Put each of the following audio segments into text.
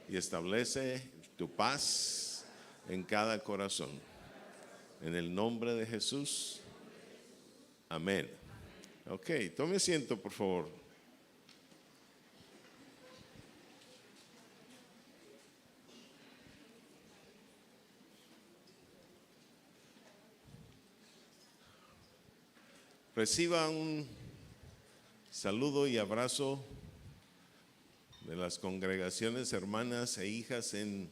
y establece tu paz en cada corazón. En el nombre de Jesús. Amén. Ok, tome asiento, por favor. Reciba un saludo y abrazo de las congregaciones hermanas e hijas en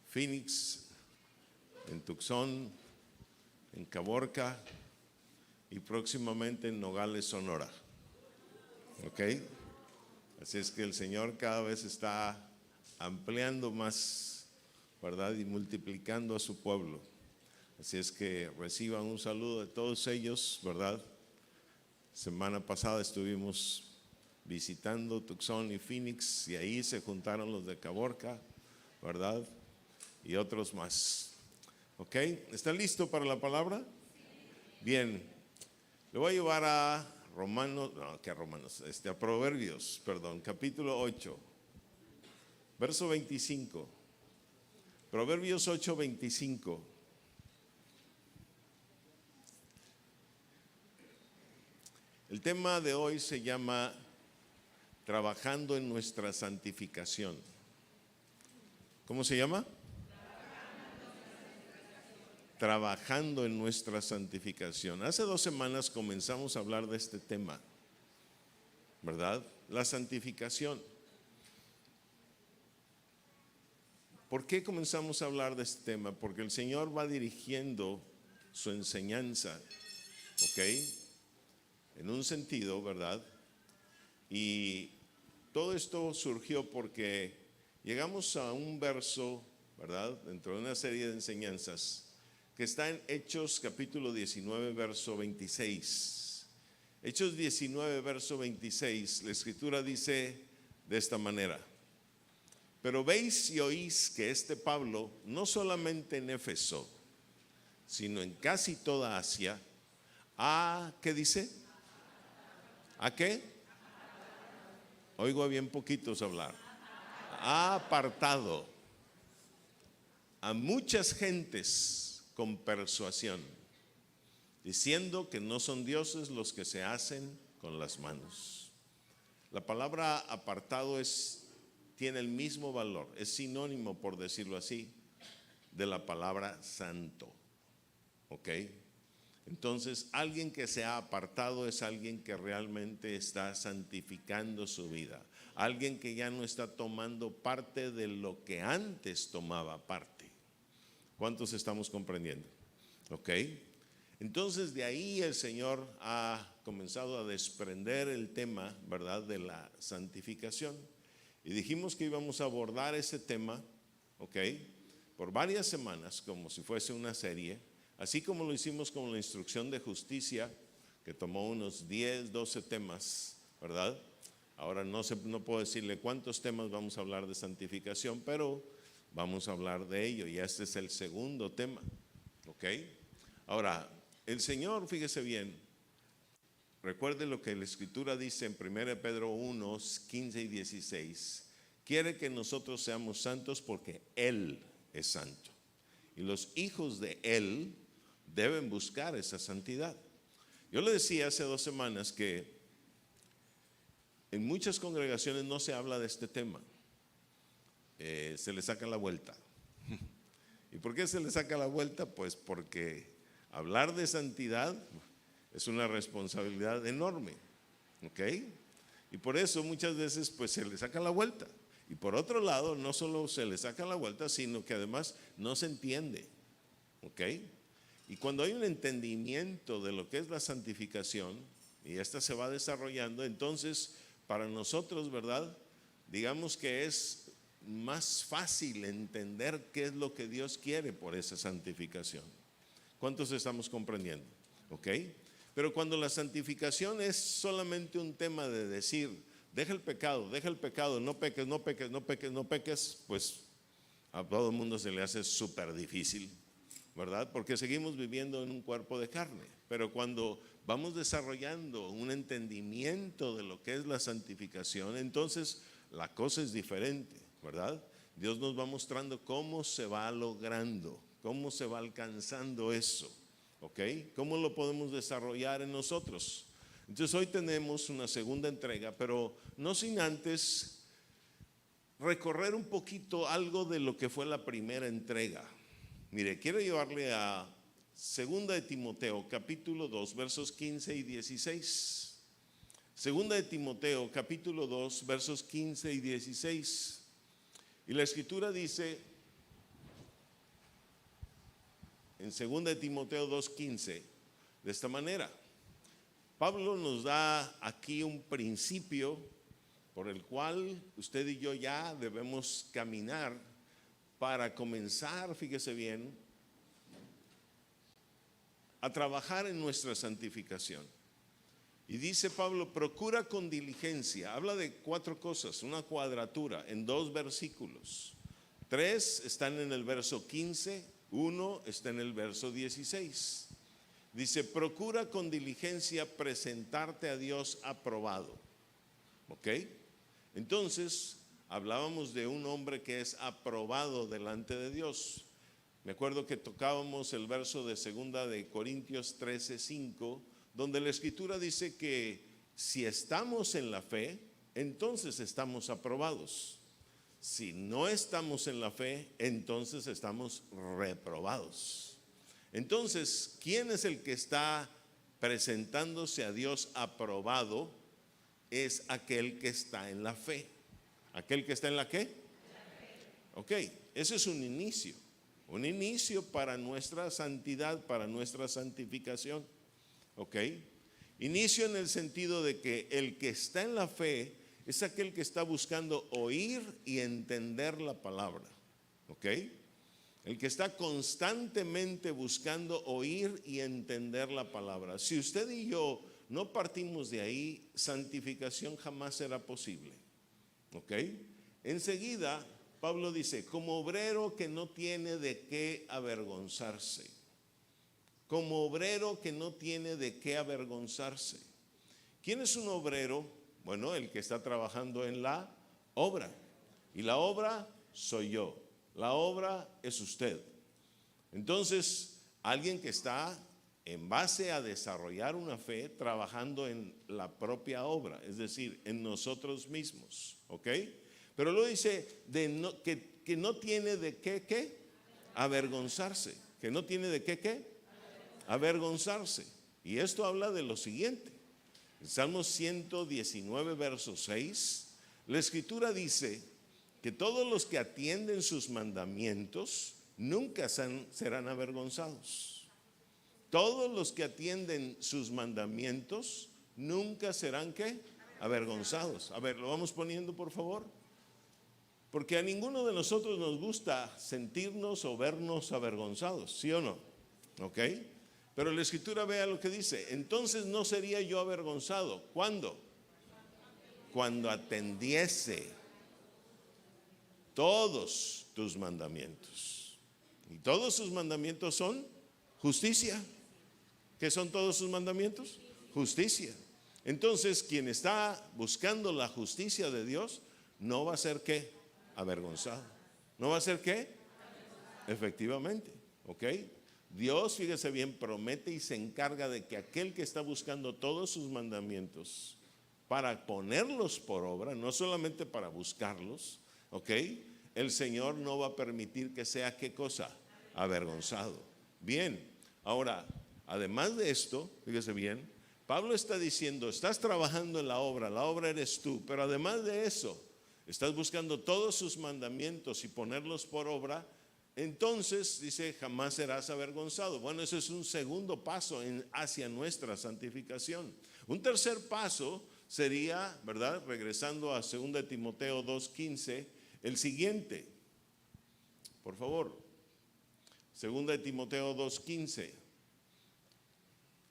Phoenix, en Tucson, en Caborca y próximamente en Nogales, Sonora. ¿Ok? Así es que el Señor cada vez está ampliando más, ¿verdad? Y multiplicando a su pueblo. Así es que reciban un saludo de todos ellos, ¿verdad? Semana pasada estuvimos visitando Tucson y Phoenix y ahí se juntaron los de Caborca, ¿verdad? Y otros más. ¿Ok? ¿Está listo para la palabra? Bien. Le voy a llevar a Proverbios, capítulo 8, verso 25. Proverbios 8, 25. El tema de hoy se llama trabajando en nuestra santificación. ¿Cómo se llama? Trabajando en nuestra santificación. Hace 2 semanas comenzamos a hablar de este tema, ¿verdad? La santificación. ¿Por qué comenzamos a hablar de este tema? Porque el Señor va dirigiendo su enseñanza, ¿ok? En un sentido, ¿verdad? Y todo esto surgió porque llegamos a un verso, ¿verdad? Dentro de una serie de enseñanzas que está en Hechos capítulo 19, verso 26. Hechos 19, verso 26, la Escritura dice de esta manera: pero veis y oís que este Pablo, no solamente en Éfeso, sino en casi toda Asia, ¿qué dice? ¿A qué? Oigo a bien poquitos hablar. Ha apartado a muchas gentes con persuasión, diciendo que no son dioses los que se hacen con las manos. La palabra apartado tiene el mismo valor, es sinónimo, por decirlo así, de la palabra santo. ¿Ok? Entonces, alguien que se ha apartado es alguien que realmente está santificando su vida. Alguien que ya no está tomando parte de lo que antes tomaba parte. ¿Cuántos estamos comprendiendo? ¿Ok? Entonces, de ahí el Señor ha comenzado a desprender el tema, ¿verdad?, de la santificación. Y dijimos que íbamos a abordar ese tema, ¿ok?, por varias semanas, como si fuese una serie. Así como lo hicimos con la instrucción de justicia, que tomó unos 10, 12 temas, ¿verdad? Ahora no puedo decirle cuántos temas vamos a hablar de santificación, pero vamos a hablar de ello y este es el segundo tema, ¿ok? Ahora, el Señor, fíjese bien, recuerde lo que la Escritura dice en 1 Pedro 1, 15 y 16. Quiere que nosotros seamos santos porque Él es santo. Y los hijos de Él deben buscar esa santidad. Yo le decía hace 2 semanas que en muchas congregaciones no se habla de este tema. Se le saca la vuelta. ¿Y por qué se le saca la vuelta? Pues porque hablar de santidad es una responsabilidad enorme. ¿Ok? Y por eso muchas veces pues se le saca la vuelta. Y por otro lado, no solo se le saca la vuelta, sino que además no se entiende. ¿Ok? Y cuando hay un entendimiento de lo que es la santificación, y esta se va desarrollando, entonces para nosotros, ¿verdad?, digamos que es más fácil entender qué es lo que Dios quiere por esa santificación. ¿Cuántos estamos comprendiendo? ¿Ok? Pero cuando la santificación es solamente un tema de decir, deja el pecado, no peques, no peques, no peques, no peques, pues a todo el mundo se le hace súper difícil, ¿verdad? Porque seguimos viviendo en un cuerpo de carne. Pero cuando vamos desarrollando un entendimiento de lo que es la santificación, entonces la cosa es diferente, ¿verdad? Dios nos va mostrando cómo se va logrando, cómo se va alcanzando eso, ¿ok? ¿Cómo lo podemos desarrollar en nosotros? Entonces hoy tenemos una segunda entrega, pero no sin antes recorrer un poquito algo de lo que fue la primera entrega. Mire, quiero llevarle a Segunda de Timoteo, capítulo 2, versos 15 y 16. Segunda de Timoteo, capítulo 2, versos 15 y 16. Y la escritura dice, en Segunda de Timoteo 2:15, de esta manera. Pablo nos da aquí un principio por el cual usted y yo ya debemos caminar para comenzar, fíjese bien, a trabajar en nuestra santificación. Y dice Pablo, procura con diligencia. Habla de 4 cosas, una cuadratura en 2 versículos. 3 están en el verso 15, 1 está en el verso 16. Dice, procura con diligencia presentarte a Dios aprobado. ¿Ok? Entonces, hablábamos de un hombre que es aprobado delante de Dios. Me acuerdo que tocábamos el verso de 2 de Corintios 13:5, donde la escritura dice que si estamos en la fe, entonces estamos aprobados. Si no estamos en la fe, entonces estamos reprobados. Entonces, ¿quién es el que está presentándose a Dios aprobado? Es aquel que está en la fe. ¿Aquel que está en la qué? Ok, ese es un inicio para nuestra santidad, para nuestra santificación. Ok, inicio en el sentido de que el que está en la fe es aquel que está buscando oír y entender la palabra. Ok, el que está constantemente buscando oír y entender la palabra. Si usted y yo no partimos de ahí, santificación jamás será posible. ¿Ok? Enseguida, Pablo dice, como obrero que no tiene de qué avergonzarse. Como obrero que no tiene de qué avergonzarse. ¿Quién es un obrero? Bueno, el que está trabajando en la obra. Y la obra soy yo. La obra es usted. Entonces, alguien que está en base a desarrollar una fe, trabajando en la propia obra, es decir, en nosotros mismos, ¿ok? Pero luego dice que no tiene de qué avergonzarse, que no tiene de qué avergonzarse. Y esto habla de lo siguiente. En Salmos 119, verso 6, la escritura dice que todos los que atienden sus mandamientos nunca serán avergonzados. Todos los que atienden sus mandamientos nunca serán ¿qué? Avergonzados. A ver, lo vamos poniendo por favor. Porque a ninguno de nosotros nos gusta sentirnos o vernos avergonzados, ¿sí o no? ¿Ok? Pero la escritura vea lo que dice. Entonces no sería yo avergonzado. ¿Cuándo? Cuando atendiese todos tus mandamientos. Y todos sus mandamientos son justicia. ¿Qué son todos sus mandamientos? Justicia. Entonces, quien está buscando la justicia de Dios no va a ser ¿qué? Avergonzado. ¿No va a ser qué? Efectivamente, ¿ok? Dios, fíjese bien, promete y se encarga de que aquel que está buscando todos sus mandamientos para ponerlos por obra, no solamente para buscarlos, ¿ok? El Señor no va a permitir que sea ¿qué cosa? Avergonzado. Bien, ahora, además de esto, fíjese bien, Pablo está diciendo, estás trabajando en la obra eres tú, pero además de eso, estás buscando todos sus mandamientos y ponerlos por obra, entonces dice, jamás serás avergonzado. Bueno, ese es un segundo paso hacia nuestra santificación. Un tercer paso sería, ¿verdad? Regresando a 2 de Timoteo 2:15, el siguiente, por favor, 2 de Timoteo 2:15,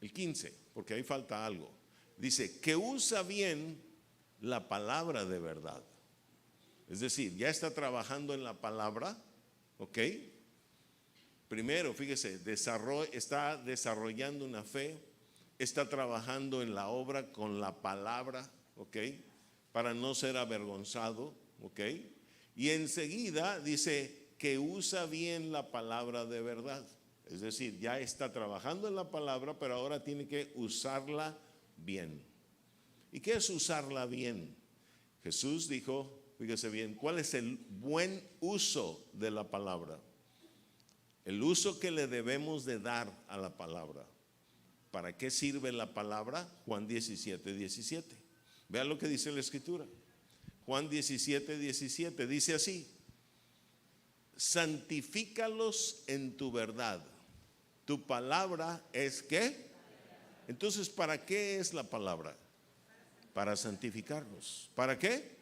el 15, porque ahí falta algo. Dice, que usa bien la palabra de verdad. Es decir, ya está trabajando en la palabra, ¿ok? Primero, fíjese, está desarrollando una fe, está trabajando en la obra con la palabra, ¿ok? para no ser avergonzado, ¿ok? Y enseguida dice que usa bien la palabra de verdad. Es decir, ya está trabajando en la palabra, pero ahora tiene que usarla bien. ¿Y qué es usarla bien? Jesús dijo, fíjese bien, ¿cuál es el buen uso de la palabra? El uso que le debemos de dar a la palabra. ¿Para qué sirve la palabra? Juan 17:17. Vean lo que dice la Escritura. Juan 17:17 dice así: santifícalos en tu verdad. Tu palabra es ¿qué? Entonces, ¿para qué es la palabra? Para santificarnos. ¿Para qué?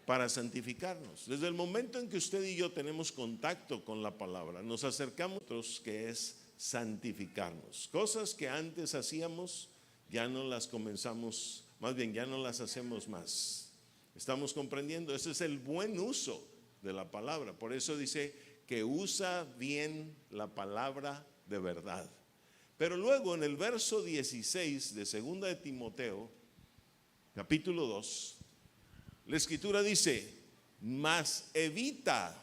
Para santificarnos. Desde el momento en que usted y yo tenemos contacto con la palabra, nos acercamos a otros, que es santificarnos. Cosas que antes hacíamos, ya no las comenzamos, más bien ya no las hacemos más. ¿Estamos comprendiendo? Ese es el buen uso de la palabra. Por eso dice que usa bien la palabra de verdad. Pero luego en el verso 16 de 2 de Timoteo, capítulo 2, la Escritura dice: mas evita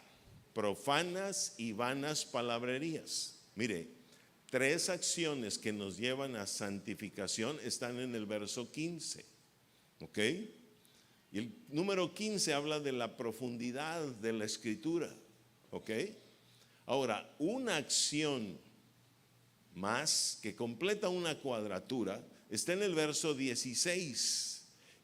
profanas y vanas palabrerías. Mire, 3 acciones que nos llevan a santificación están en el verso 15, ¿ok? Y el número 15 habla de la profundidad de la Escritura, ¿ok? Ahora, una acción más que completa una cuadratura está en el verso 16.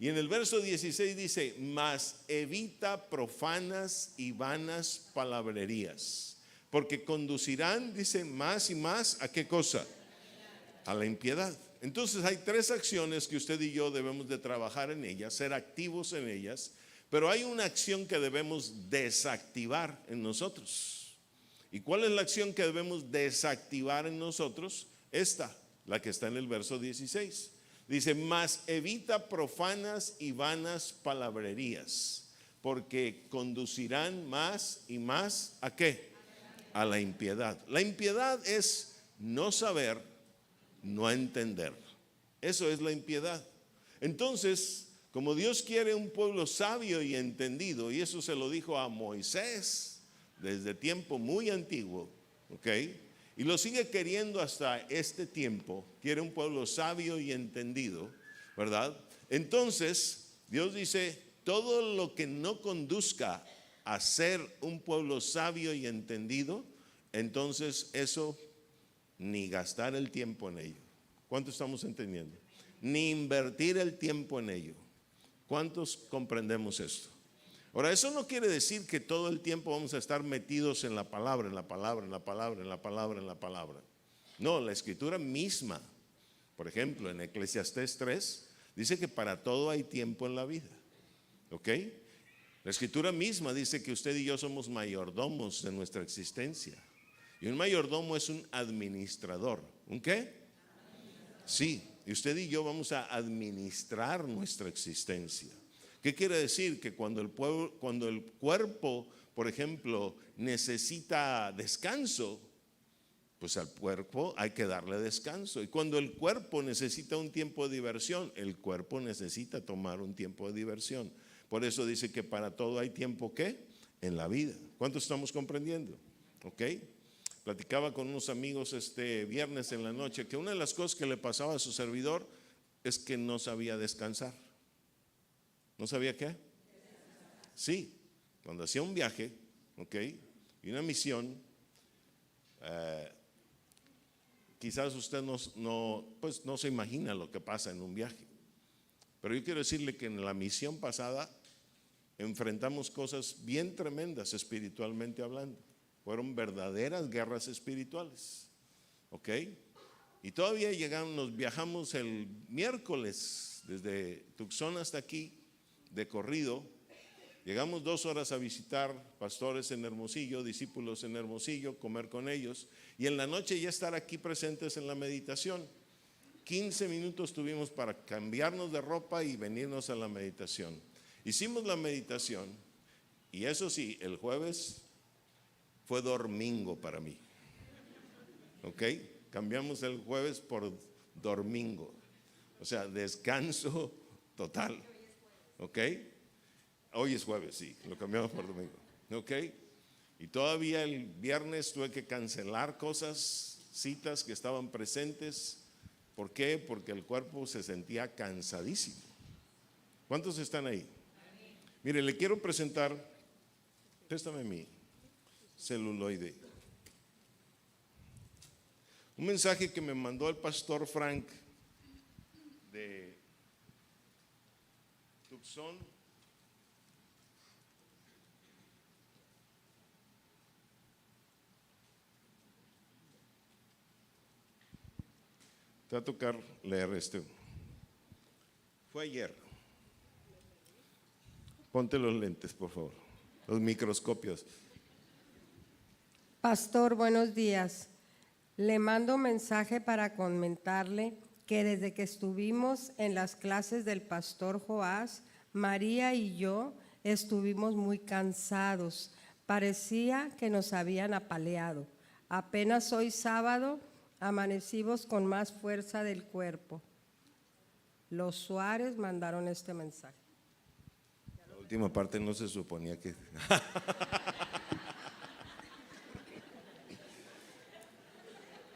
Y en el verso 16 dice: mas evita profanas y vanas palabrerías, porque conducirán, dice, más y más, ¿a qué cosa? A la impiedad. Entonces hay 3 acciones que usted y yo debemos de trabajar en ellas, ser activos en ellas, pero hay una acción que debemos desactivar en nosotros. ¿Y cuál es la acción que debemos desactivar en nosotros? Esta, la que está en el verso 16. Dice: mas evita profanas y vanas palabrerías, porque conducirán más y más ¿a qué? A la impiedad. La impiedad es no saber, no entender. Eso es la impiedad. Entonces, como Dios quiere un pueblo sabio y entendido, y eso se lo dijo a Moisés desde tiempo muy antiguo, ¿ok? Y lo sigue queriendo hasta este tiempo. Quiere un pueblo sabio y entendido, ¿verdad? Entonces, Dios dice: todo lo que no conduzca a ser un pueblo sabio y entendido, entonces eso, ni gastar el tiempo en ello. ¿Cuántos estamos entendiendo? Ni invertir el tiempo en ello. ¿Cuántos comprendemos esto? Ahora, eso no quiere decir que todo el tiempo vamos a estar metidos en la palabra, en la palabra, en la palabra, en la palabra, en la palabra. No, la Escritura misma, por ejemplo, en Eclesiastés 3, dice que para todo hay tiempo en la vida. ¿Ok? La Escritura misma dice que usted y yo somos mayordomos de nuestra existencia. Y un mayordomo es un administrador. ¿Un qué? Sí, y usted y yo vamos a administrar nuestra existencia. ¿Qué quiere decir? Que cuando el cuerpo, por ejemplo, necesita descanso, pues al cuerpo hay que darle descanso. Y cuando el cuerpo necesita un tiempo de diversión, el cuerpo necesita tomar un tiempo de diversión. Por eso dice que para todo hay tiempo, ¿qué? En la vida. ¿Cuánto estamos comprendiendo? ¿Ok? Platicaba con unos amigos este viernes en la noche que una de las cosas que le pasaba a su servidor es que no sabía descansar. ¿No sabía qué? Sí, cuando hacía un viaje, ¿ok? Y una misión, quizás usted no se imagina lo que pasa en un viaje. Pero yo quiero decirle que en la misión pasada enfrentamos cosas bien tremendas espiritualmente hablando. Fueron verdaderas guerras espirituales, ¿ok? Y todavía viajamos el miércoles desde Tucson hasta aquí, de corrido. Llegamos 2 horas a visitar pastores en Hermosillo, discípulos en Hermosillo, comer con ellos, y en la noche ya estar aquí presentes en la meditación. 15 minutos tuvimos para cambiarnos de ropa y venirnos a la meditación. Hicimos la meditación, y eso sí, el jueves fue domingo para mí. ¿Ok? Cambiamos el jueves por domingo. O sea, descanso total. ¿ok? Hoy es jueves, sí, lo cambiamos por domingo, ¿ok? Y todavía el viernes tuve que cancelar cosas, citas que estaban presentes. ¿Por qué? Porque el cuerpo se sentía cansadísimo. ¿Cuántos están ahí? Mire, le quiero presentar, préstame mi celuloide. Un mensaje que me mandó el pastor Frank de Tucson. Te va a tocar leer este. Fue ayer. Ponte los lentes, por favor. Los microscopios. Pastor, buenos días. Le mando mensaje para comentarle que desde que estuvimos en las clases del pastor Joás, María y yo estuvimos muy cansados. Parecía que nos habían apaleado. Apenas hoy sábado amanecimos con más fuerza del cuerpo. Los Suárez mandaron este mensaje. La última parte no se suponía que...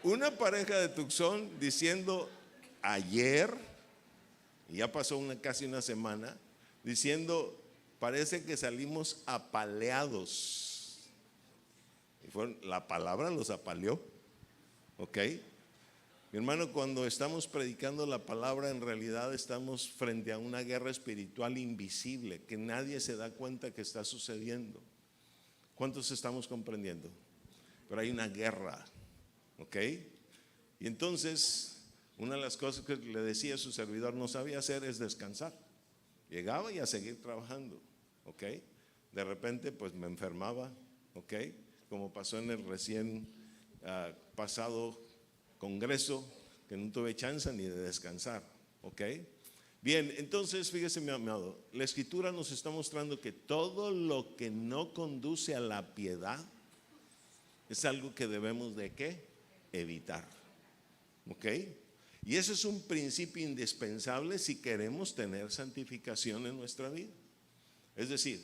Una pareja de Tucson diciendo ayer, y ya pasó casi una semana, diciendo, parece que salimos apaleados. Y la palabra los apaleó, ¿ok? Mi hermano, cuando estamos predicando la palabra, en realidad estamos frente a una guerra espiritual invisible, que nadie se da cuenta que está sucediendo. ¿Cuántos estamos comprendiendo? Pero hay una guerra. ¿Ok? Y entonces, una de las cosas que le decía a su servidor no sabía hacer es descansar. Llegaba y a seguir trabajando. ¿Ok? De repente, pues me enfermaba. ¿Ok? Como pasó en el recién pasado congreso, que no tuve chance ni de descansar. ¿Ok? Bien, entonces, fíjese, mi amado, la Escritura nos está mostrando que todo lo que no conduce a la piedad es algo que debemos de ¿qué? Evitar. ¿Ok? Y ese es un principio indispensable si queremos tener santificación en nuestra vida. Es decir,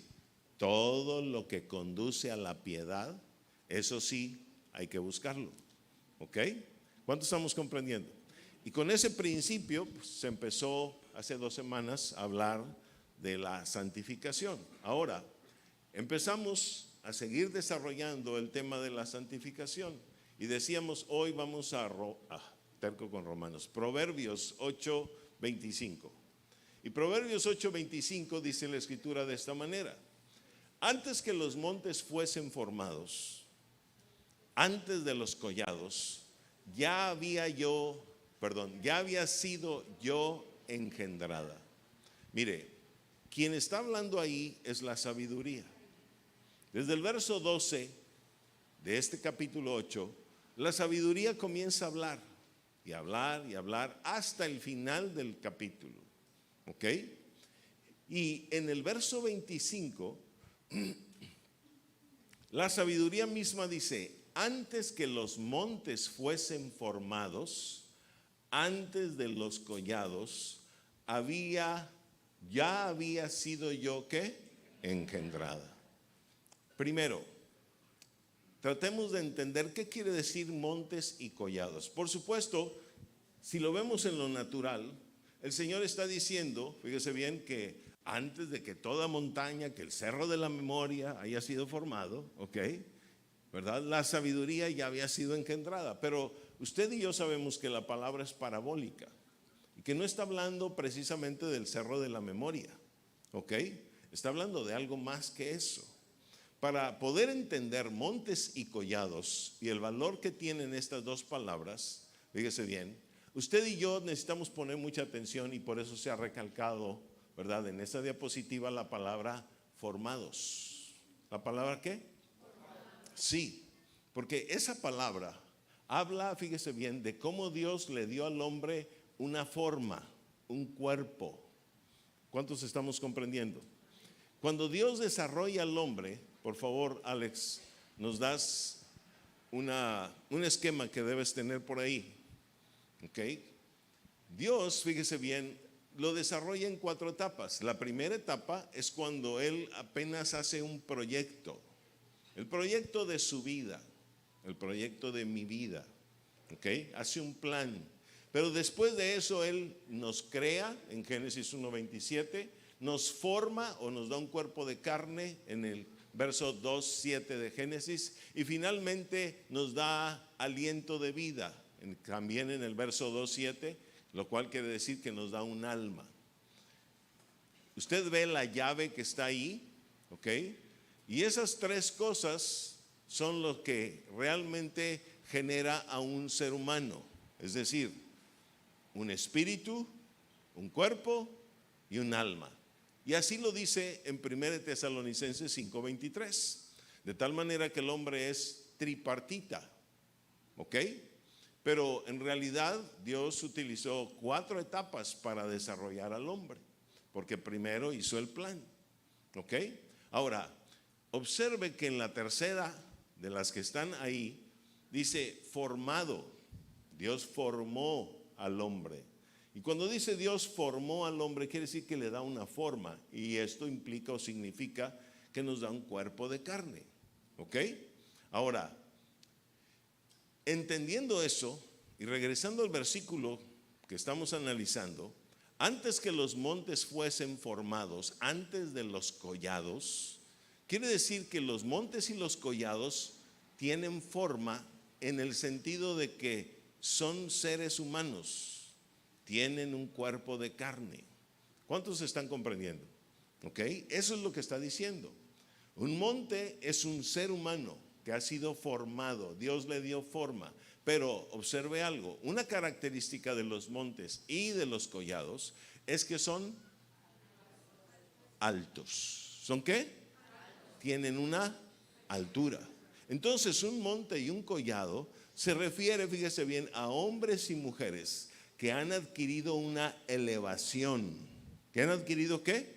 todo lo que conduce a la piedad, eso sí, hay que buscarlo. ¿Ok? ¿Cuánto estamos comprendiendo? Y con ese principio pues, se empezó hace 2 semanas a hablar de la santificación. Ahora, empezamos a seguir desarrollando el tema de la santificación. Y decíamos, hoy vamos terco con Romanos, Proverbios 8:25. Y Proverbios 8:25 dice la Escritura de esta manera: antes que los montes fuesen formados, antes de los collados, ya había sido yo engendrada. Mire, quien está hablando ahí es la sabiduría. Desde el verso 12 de este capítulo 8, la sabiduría comienza a hablar y hablar y hablar hasta el final del capítulo. ¿Ok? Y en el verso 25, la sabiduría misma dice: antes que los montes fuesen formados, antes de los collados, ya había sido yo ¿qué? Engendrada. Primero, tratemos de entender qué quiere decir montes y collados. Por supuesto, si lo vemos en lo natural, el Señor está diciendo, fíjese bien, que antes de que toda montaña, que el cerro de la memoria haya sido formado, ¿ok? ¿Verdad? La sabiduría ya había sido engendrada. Pero usted y yo sabemos que la palabra es parabólica y que no está hablando precisamente del cerro de la memoria, ¿ok? Está hablando de algo más que eso. Para poder entender montes y collados y el valor que tienen estas dos palabras, fíjese bien, usted y yo necesitamos poner mucha atención, y por eso se ha recalcado, ¿verdad?, en esta diapositiva la palabra formados. ¿La palabra qué? Sí, porque esa palabra habla, fíjese bien, de cómo Dios le dio al hombre una forma, un cuerpo. ¿Cuántos estamos comprendiendo? Cuando Dios desarrolla al hombre, por favor, Alex, nos das un esquema que debes tener por ahí. ¿Ok? Dios, fíjese bien, lo desarrolla en 4 etapas. La primera etapa es cuando él apenas hace un proyecto, el proyecto de su vida, el proyecto de mi vida, ¿ok? Hace un plan. Pero después de eso él nos crea en Génesis 1:27, nos forma o nos da un cuerpo de carne en el verso 2:7 de Génesis, y finalmente nos da aliento de vida, también en el verso 2:7, lo cual quiere decir que nos da un alma. Usted ve la llave que está ahí, ¿ok? Y esas 3 cosas son lo que realmente genera a un ser humano, es decir, un espíritu, un cuerpo y un alma. Y así lo dice en 1 Tesalonicenses 5:23, de tal manera que el hombre es tripartita, ¿ok? Pero en realidad Dios utilizó 4 etapas para desarrollar al hombre, porque primero hizo el plan, ¿ok? Ahora, observe que en la tercera de las que están ahí, dice formado. Dios formó al hombre. Y cuando dice Dios formó al hombre, quiere decir que le da una forma. Y esto implica o significa que nos da un cuerpo de carne, ¿ok? Ahora, entendiendo eso y regresando al versículo que estamos analizando, antes que los montes fuesen formados, antes de los collados, quiere decir que los montes y los collados tienen forma en el sentido de que son seres humanos, tienen un cuerpo de carne. ¿Cuántos están comprendiendo? ¿Ok? Eso es lo que está diciendo. Un monte es un ser humano que ha sido formado, Dios le dio forma. Pero observe algo, una característica de los montes y de los collados es que son altos. ¿Son qué? Tienen una altura. Entonces un monte y un collado se refiere, fíjese bien, a hombres y mujeres que han adquirido una elevación. ¿Que han adquirido qué?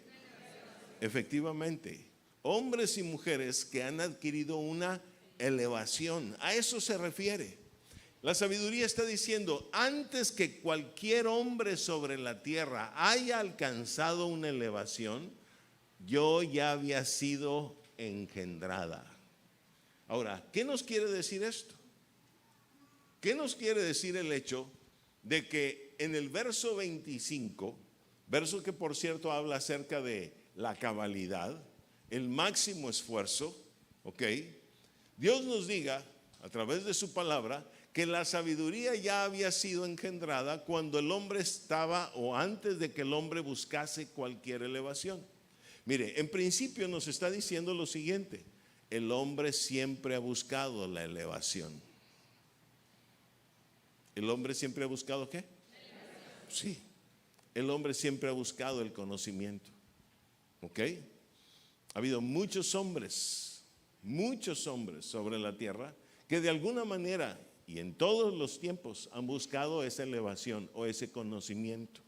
Efectivamente, hombres y mujeres que han adquirido una elevación. A eso se refiere. La sabiduría está diciendo, antes que cualquier hombre sobre la tierra haya alcanzado una elevación, yo ya había sido engendrada. Ahora, ¿qué nos quiere decir esto? ¿Qué nos quiere decir el hecho de que en el verso 25, verso que por cierto habla acerca de la cabalidad, el máximo esfuerzo, ¿ok? Dios nos diga a través de su palabra que la sabiduría ya había sido engendrada cuando el hombre estaba o antes de que el hombre buscase cualquier elevación. Mire, en principio nos está diciendo lo siguiente: el hombre siempre ha buscado la elevación. ¿El hombre siempre ha buscado qué? Sí, el hombre siempre ha buscado el conocimiento. ¿Ok? Ha habido muchos hombres sobre la tierra que de alguna manera y en todos los tiempos han buscado esa elevación o ese conocimiento.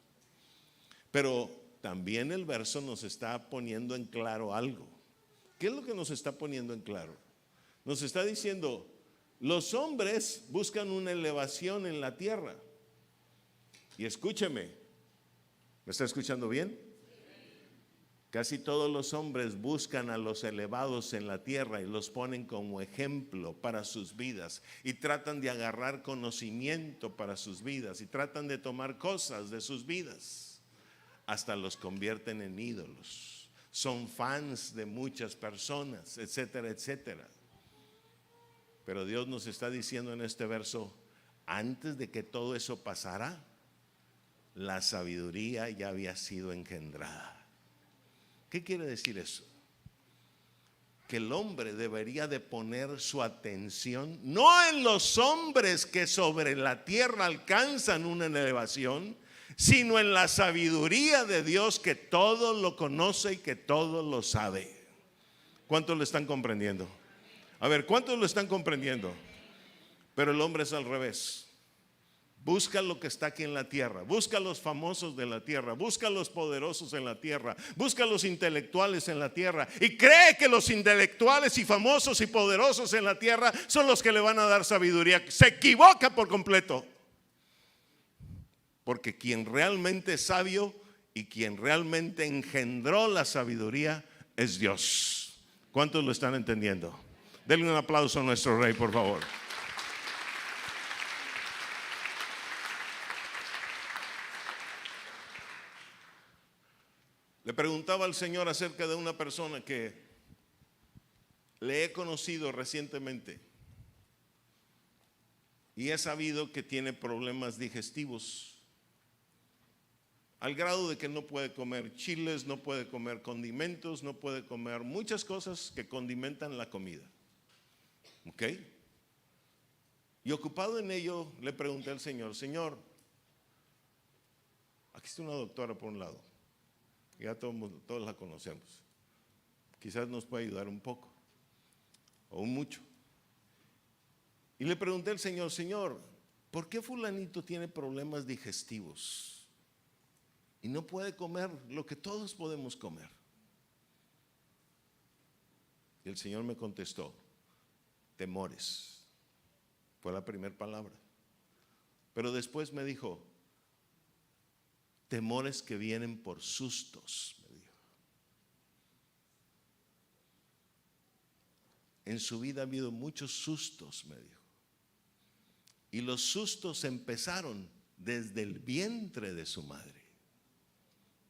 Pero también el verso nos está poniendo en claro algo. ¿Qué es lo que nos está poniendo en claro? Nos está diciendo, los hombres buscan una elevación en la tierra. Y escúcheme, ¿me está escuchando bien? Casi todos los hombres buscan a los elevados en la tierra y los ponen como ejemplo para sus vidas y tratan de agarrar conocimiento para sus vidas y tratan de tomar cosas de sus vidas. Hasta los convierten en ídolos. Son fans de muchas personas, etcétera, etcétera. Pero Dios nos está diciendo en este verso, antes de que todo eso pasara, la sabiduría ya había sido engendrada. ¿Qué quiere decir eso? Que el hombre debería de poner su atención no en los hombres que sobre la tierra alcanzan una elevación, sino en la sabiduría de Dios que todo lo conoce y que todo lo sabe. ¿Cuántos lo están comprendiendo? A ver, ¿cuántos lo están comprendiendo? Pero el hombre es al revés. Busca lo que está aquí en la tierra, busca a los famosos de la tierra, busca a los poderosos en la tierra, busca a los intelectuales en la tierra y cree que los intelectuales y famosos y poderosos en la tierra son los que le van a dar sabiduría. Se equivoca por completo, porque quien realmente es sabio y quien realmente engendró la sabiduría es Dios. ¿Cuántos lo están entendiendo? Denle un aplauso a nuestro Rey, por favor. Le preguntaba al Señor acerca de una persona que le he conocido recientemente y he sabido que tiene problemas digestivos, al grado de que no puede comer chiles, no puede comer condimentos, no puede comer muchas cosas que condimentan la comida. ¿Ok? Y ocupado en ello, le pregunté al Señor, Señor, aquí está una doctora por un lado, ya todos la conocemos, quizás nos puede ayudar un poco o un mucho. Y le pregunté al Señor, Señor, ¿por qué fulanito tiene problemas digestivos y no puede comer lo que todos podemos comer? Y el Señor me contestó, temores. Fue la primera palabra. Pero después me dijo, temores que vienen por sustos, me dijo. En su vida ha habido muchos sustos, me dijo. Y los sustos empezaron desde el vientre de su madre.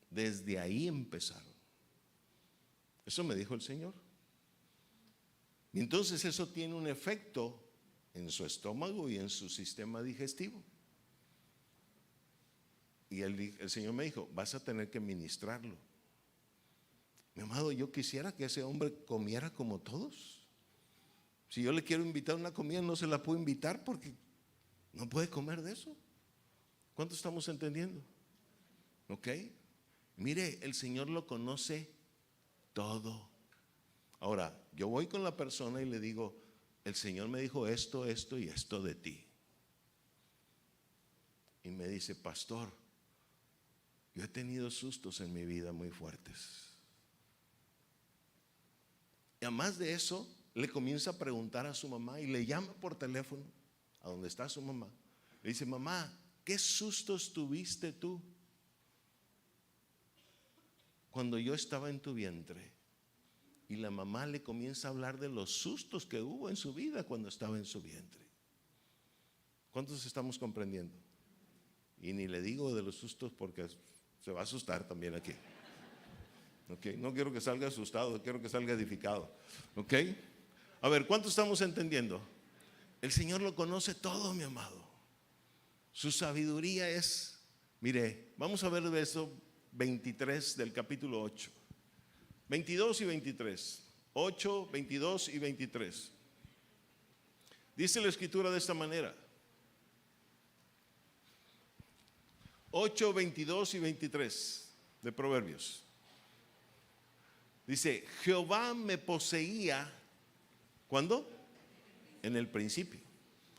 Desde ahí empezaron. Eso me dijo el Señor. Y entonces eso tiene un efecto en su estómago y en su sistema digestivo. Y el Señor me dijo, vas a tener que ministrarlo. Mi amado, yo quisiera que ese hombre comiera como todos. Si yo le quiero invitar a una comida, no se la puedo invitar porque no puede comer de eso. ¿Cuánto estamos entendiendo? ¿Ok? Mire, el Señor lo conoce todo. Ahora, yo voy con la persona y le digo, el Señor me dijo esto, esto y esto de ti. Y me dice, pastor, yo he tenido sustos en mi vida muy fuertes. Y además de eso, le comienza a preguntar a su mamá y le llama por teléfono a donde está su mamá. Le dice, mamá, ¿qué sustos tuviste tú cuando yo estaba en tu vientre? Y la mamá le comienza a hablar de los sustos que hubo en su vida cuando estaba en su vientre. ¿Cuántos estamos comprendiendo? Y ni le digo de los sustos porque se va a asustar también aquí. ¿Okay? No quiero que salga asustado, quiero que salga edificado. ¿Ok? A ver, ¿cuántos estamos entendiendo? El Señor lo conoce todo, mi amado. Su sabiduría es, mire, vamos a ver el verso 23 del capítulo 8. 22 y 23. 8, 22 y 23. Dice la escritura de esta manera. 8, 22 y 23 de Proverbios. Dice, Jehová me poseía, ¿cuándo? En el principio.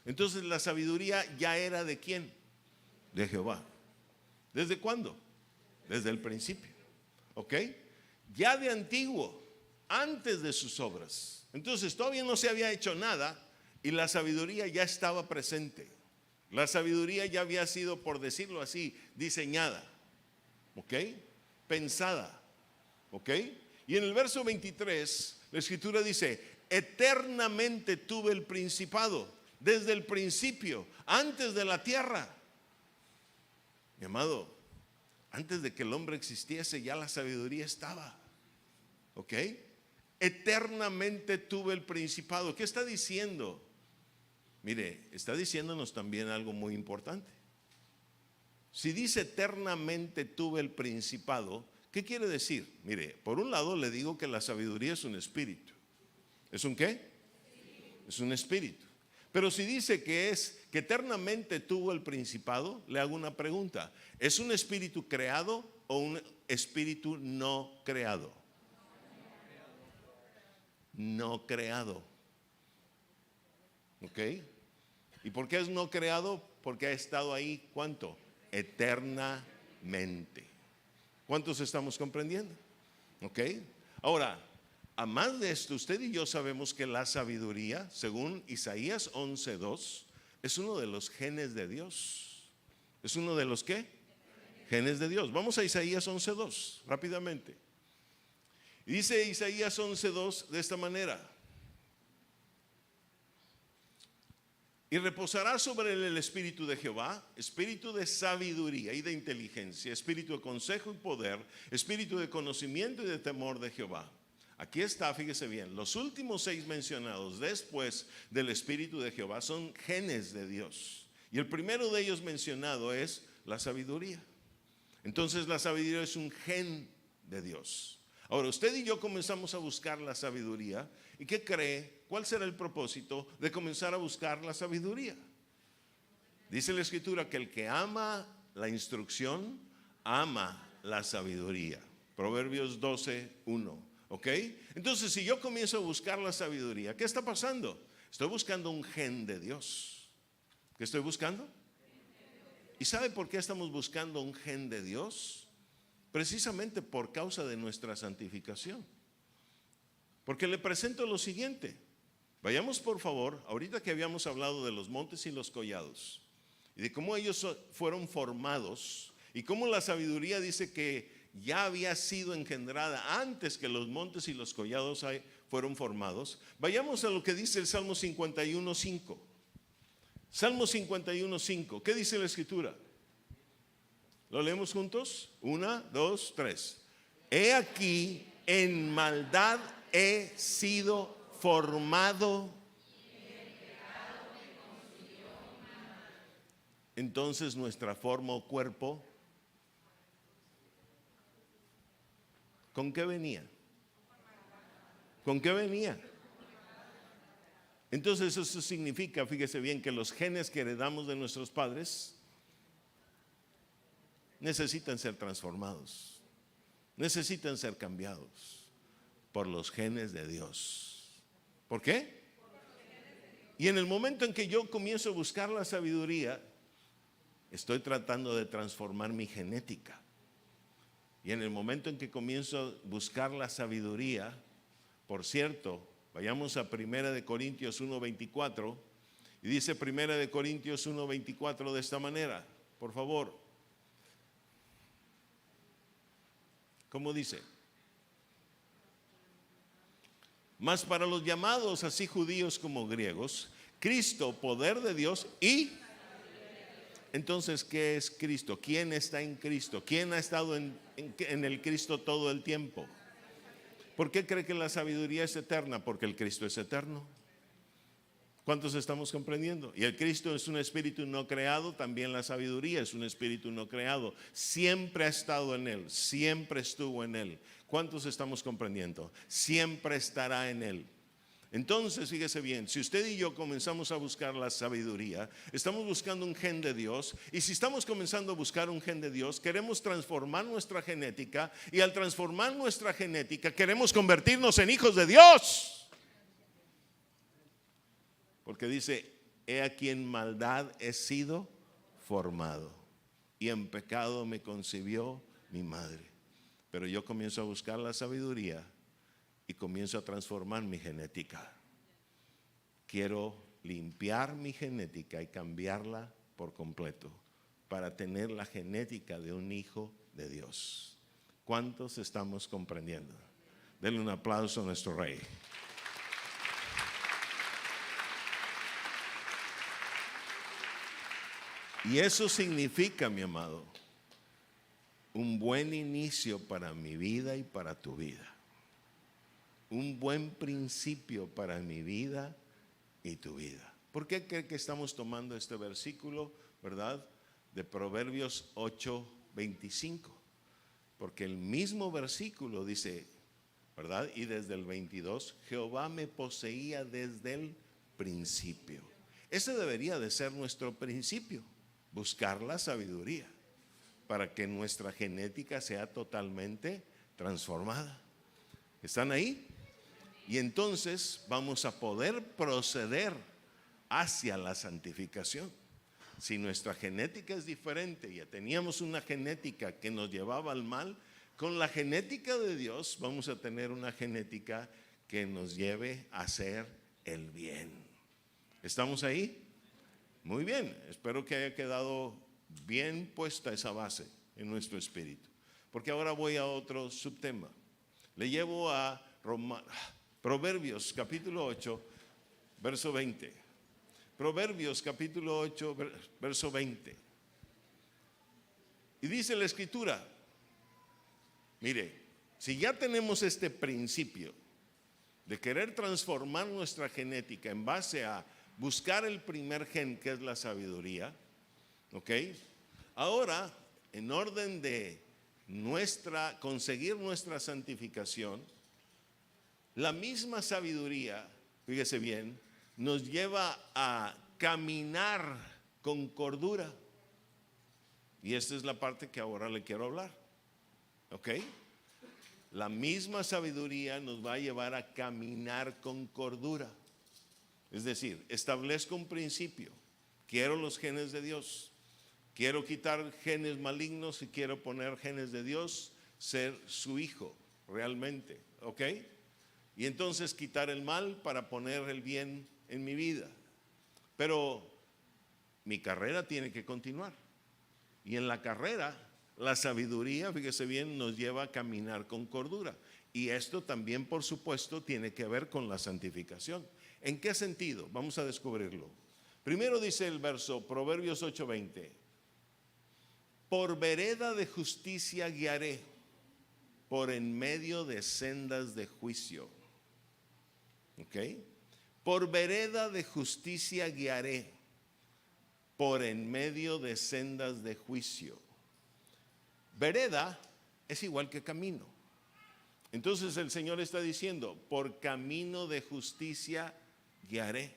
Entonces la sabiduría ya era ¿de quién? De Jehová. ¿Desde cuándo? Desde el principio. ¿Ok? Ya de antiguo, antes de sus obras. Entonces todavía no se había hecho nada y la sabiduría ya estaba presente. La sabiduría ya había sido, por decirlo así, diseñada, ¿ok? Pensada, ¿ok? Y en el verso 23, la escritura dice, eternamente tuve el principado, desde el principio, antes de la tierra. Mi amado, antes de que el hombre existiese, ya la sabiduría estaba. ¿Ok? Eternamente tuve el principado. ¿Qué está diciendo? Mire, está diciéndonos también algo muy importante. Si dice eternamente tuve el principado, ¿qué quiere decir? Mire, por un lado le digo que la sabiduría es un espíritu. ¿Es un qué? Es un espíritu. Pero si dice que eternamente tuvo el principado, le hago una pregunta. ¿Es un espíritu creado o un espíritu no creado? No creado. ¿Ok? ¿Y por qué es no creado? Porque ha estado ahí, ¿cuánto? Eternamente. ¿Cuántos estamos comprendiendo? ¿Ok? Ahora, a más de esto, usted y yo sabemos que la sabiduría, según Isaías 11:2, es uno de los genes de Dios. ¿Es uno de los qué? Genes de Dios. Vamos a Isaías 11:2, rápidamente. Y dice Isaías 11:2 de esta manera: y reposará sobre él el espíritu de Jehová, espíritu de sabiduría y de inteligencia, espíritu de consejo y poder, espíritu de conocimiento y de temor de Jehová. Aquí está, fíjese bien, los últimos 6 mencionados después del espíritu de Jehová son genes de Dios. Y el primero de ellos mencionado es la sabiduría. Entonces la sabiduría es un gen de Dios. Ahora, usted y yo comenzamos a buscar la sabiduría. ¿Y qué cree? ¿Cuál será el propósito de comenzar a buscar la sabiduría? Dice la Escritura que el que ama la instrucción, ama la sabiduría. Proverbios 12:1. ¿Ok? Entonces, si yo comienzo a buscar la sabiduría, ¿qué está pasando? Estoy buscando un gen de Dios. ¿Qué estoy buscando? ¿Y sabe por qué estamos buscando un gen de Dios? Precisamente por causa de nuestra santificación. Porque le presento lo siguiente. Vayamos por favor, ahorita que habíamos hablado de los montes y los collados, y de cómo ellos fueron formados, y cómo la sabiduría dice que ya había sido engendrada antes que los montes y los collados fueron formados. Vayamos a lo que dice el Salmo 51:5. Salmo 51:5. ¿Qué dice la Escritura? ¿Lo leemos juntos? 1, 2, 3. He aquí, en maldad he sido formado. Entonces nuestra forma o cuerpo, ¿con qué venía? ¿Con qué venía? Entonces eso significa, fíjese bien, que los genes que heredamos de nuestros padres necesitan ser transformados, necesitan ser cambiados por los genes de Dios. ¿Por qué? Y en el momento en que yo comienzo a buscar la sabiduría, estoy tratando de transformar mi genética. Y en el momento en que comienzo a buscar la sabiduría, por cierto, vayamos a 1 de Corintios 1:24, y dice 1 de Corintios 1:24 de esta manera, por favor. ¿Cómo dice? Mas para los llamados, así judíos como griegos, Cristo, poder de Dios y... Entonces, ¿qué es Cristo? ¿Quién está en Cristo? ¿Quién ha estado en el Cristo todo el tiempo? ¿Por qué cree que la sabiduría es eterna? Porque el Cristo es eterno. ¿Cuántos estamos comprendiendo? Y el Cristo es un espíritu no creado, también la sabiduría es un espíritu no creado. Siempre ha estado en él, siempre estuvo en él. ¿Cuántos estamos comprendiendo? Siempre estará en él. Entonces, fíjese bien, si usted y yo comenzamos a buscar la sabiduría, estamos buscando un gen de Dios, y si estamos comenzando a buscar un gen de Dios, queremos transformar nuestra genética, y al transformar nuestra genética, queremos convertirnos en hijos de Dios. Porque dice, he aquí en maldad he sido formado, y en pecado me concibió mi madre. Pero yo comienzo a buscar la sabiduría, y comienzo a transformar mi genética. Quiero limpiar mi genética y cambiarla por completo para tener la genética de un hijo de Dios. ¿Cuántos estamos comprendiendo? Denle un aplauso a nuestro Rey. Y eso significa, mi amado, un buen inicio para mi vida y para tu vida. Un buen principio para mi vida y tu vida. ¿Por qué cree que estamos tomando este versículo, verdad? De Proverbios 8:25. Porque el mismo versículo dice, ¿verdad? Y desde el 22, Jehová me poseía desde el principio. Ese debería de ser nuestro principio, buscar la sabiduría para que nuestra genética sea totalmente transformada. ¿Están ahí? Y entonces vamos a poder proceder hacia la santificación. Si nuestra genética es diferente, ya teníamos una genética que nos llevaba al mal, con la genética de Dios vamos a tener una genética que nos lleve a hacer el bien. ¿Estamos ahí? Muy bien, espero que haya quedado bien puesta esa base. en nuestro espíritu. Porque ahora voy a otro subtema. Le llevo a Proverbios capítulo 8, verso 20. Proverbios capítulo 8, verso 20. Y dice la escritura, mire, si ya tenemos este principio de querer transformar nuestra genética en base a buscar el primer gen, que es la sabiduría, ¿ok? Ahora, en orden de conseguir nuestra santificación, la misma sabiduría, fíjese bien, nos lleva a caminar con cordura. Y esta es la parte que ahora le quiero hablar, ¿ok? La misma sabiduría nos va a llevar a caminar con cordura. Es decir, establezco un principio. Quiero los genes de Dios. Quiero quitar genes malignos y quiero poner genes de Dios, ser su hijo realmente, ¿ok? Y entonces quitar el mal para poner el bien en mi vida. Pero mi carrera tiene que continuar. Y en la carrera, la sabiduría, fíjese bien, nos lleva a caminar con cordura. Y esto también, por supuesto, tiene que ver con la santificación. ¿En qué sentido? Vamos a descubrirlo. Primero dice el verso, Proverbios 8:20. Por vereda de justicia guiaré, por en medio de sendas de juicio. ¿Ok? Por vereda de justicia guiaré, por en medio de sendas de juicio. Vereda es igual que camino. Entonces el Señor está diciendo, por camino de justicia guiaré.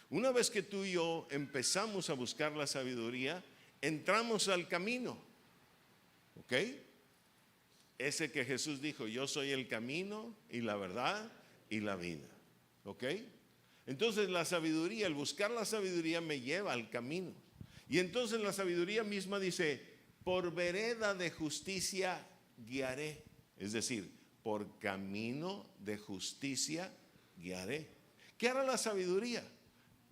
Una vez que tú y yo empezamos a buscar la sabiduría, entramos al camino. ¿Ok? Ese que Jesús dijo, yo soy el camino y la verdad y la vida. ¿Ok? Entonces la sabiduría, el buscar la sabiduría me lleva al camino. Y entonces la sabiduría misma dice, por vereda de justicia guiaré. Es decir, por camino de justicia guiaré. ¿Qué hará la sabiduría?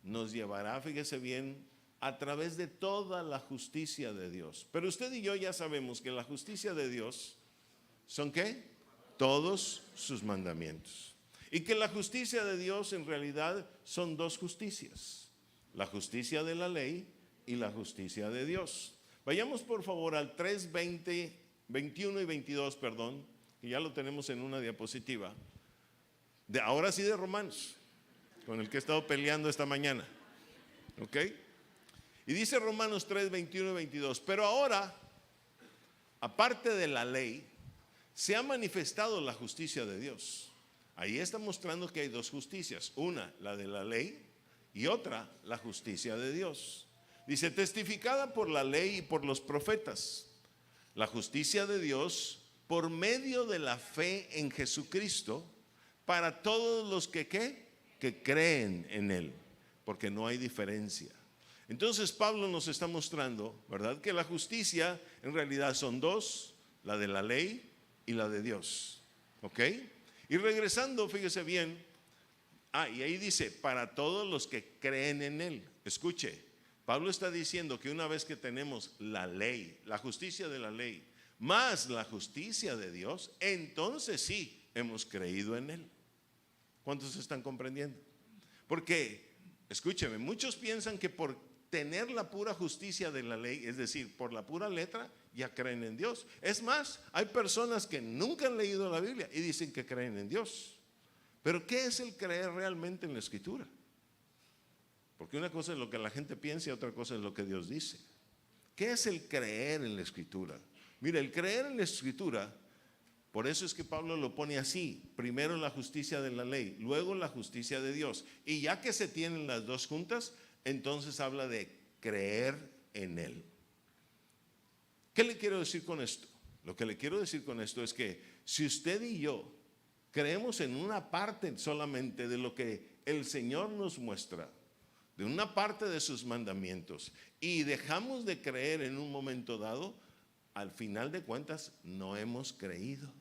Nos llevará, fíjese bien, a través de toda la justicia de Dios. Pero usted y yo ya sabemos que la justicia de Dios son ¿qué? Todos sus mandamientos. Y que la justicia de Dios en realidad son dos justicias. La justicia de la ley y la justicia de Dios. Vayamos por favor al 3:20, 21 y 22, perdón, que ya lo tenemos en una diapositiva. Ahora sí de Romanos, con el que he estado peleando esta mañana. ¿Ok? Y dice Romanos 3, 21 y 22, pero ahora, aparte de la ley, se ha manifestado la justicia de Dios. Ahí está mostrando que hay dos justicias, una, la de la ley, y otra, la justicia de Dios. Dice, testificada por la ley y por los profetas, la justicia de Dios por medio de la fe en Jesucristo, para todos los que creen en Él, porque no hay diferencia. Entonces Pablo nos está mostrando, ¿verdad?, que la justicia en realidad son dos, la de la ley y la de Dios. ¿Ok? Y regresando, fíjese bien, y ahí dice, para todos los que creen en Él. Escuche, Pablo está diciendo que una vez que tenemos la ley, la justicia de la ley, más la justicia de Dios, entonces sí hemos creído en Él. ¿Cuántos están comprendiendo? Porque, escúcheme, muchos piensan que por tener la pura justicia de la ley, es decir, por la pura letra, ya creen en Dios. Es más, hay personas que nunca han leído la Biblia y dicen que creen en Dios. Pero ¿qué es el creer realmente en la Escritura? Porque una cosa es lo que la gente piensa y otra cosa es lo que Dios dice. ¿Qué es el creer en la Escritura? Mira, el creer en la Escritura, por eso es que Pablo lo pone así: primero la justicia de la ley, luego la justicia de Dios. Y ya que se tienen las dos juntas, entonces habla de creer en Él. ¿Qué le quiero decir con esto? Lo que le quiero decir con esto es que si usted y yo creemos en una parte solamente de lo que el Señor nos muestra, de una parte de sus mandamientos, y dejamos de creer en un momento dado, al final de cuentas no hemos creído.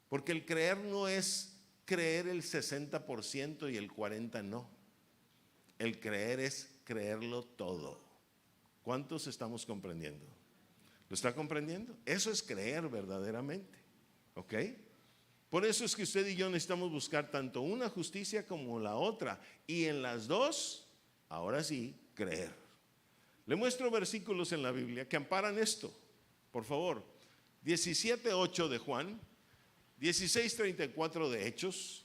Porque el creer no es creer el 60% y el 40% no. El creer es creerlo todo. ¿Cuántos estamos comprendiendo? ¿Lo está comprendiendo? Eso es creer verdaderamente. ¿Ok? Por eso es que usted y yo necesitamos buscar tanto una justicia como la otra. Y en las dos, ahora sí, creer. Le muestro versículos en la Biblia que amparan esto. Por favor, 17:8 de Juan, 16:34 de Hechos,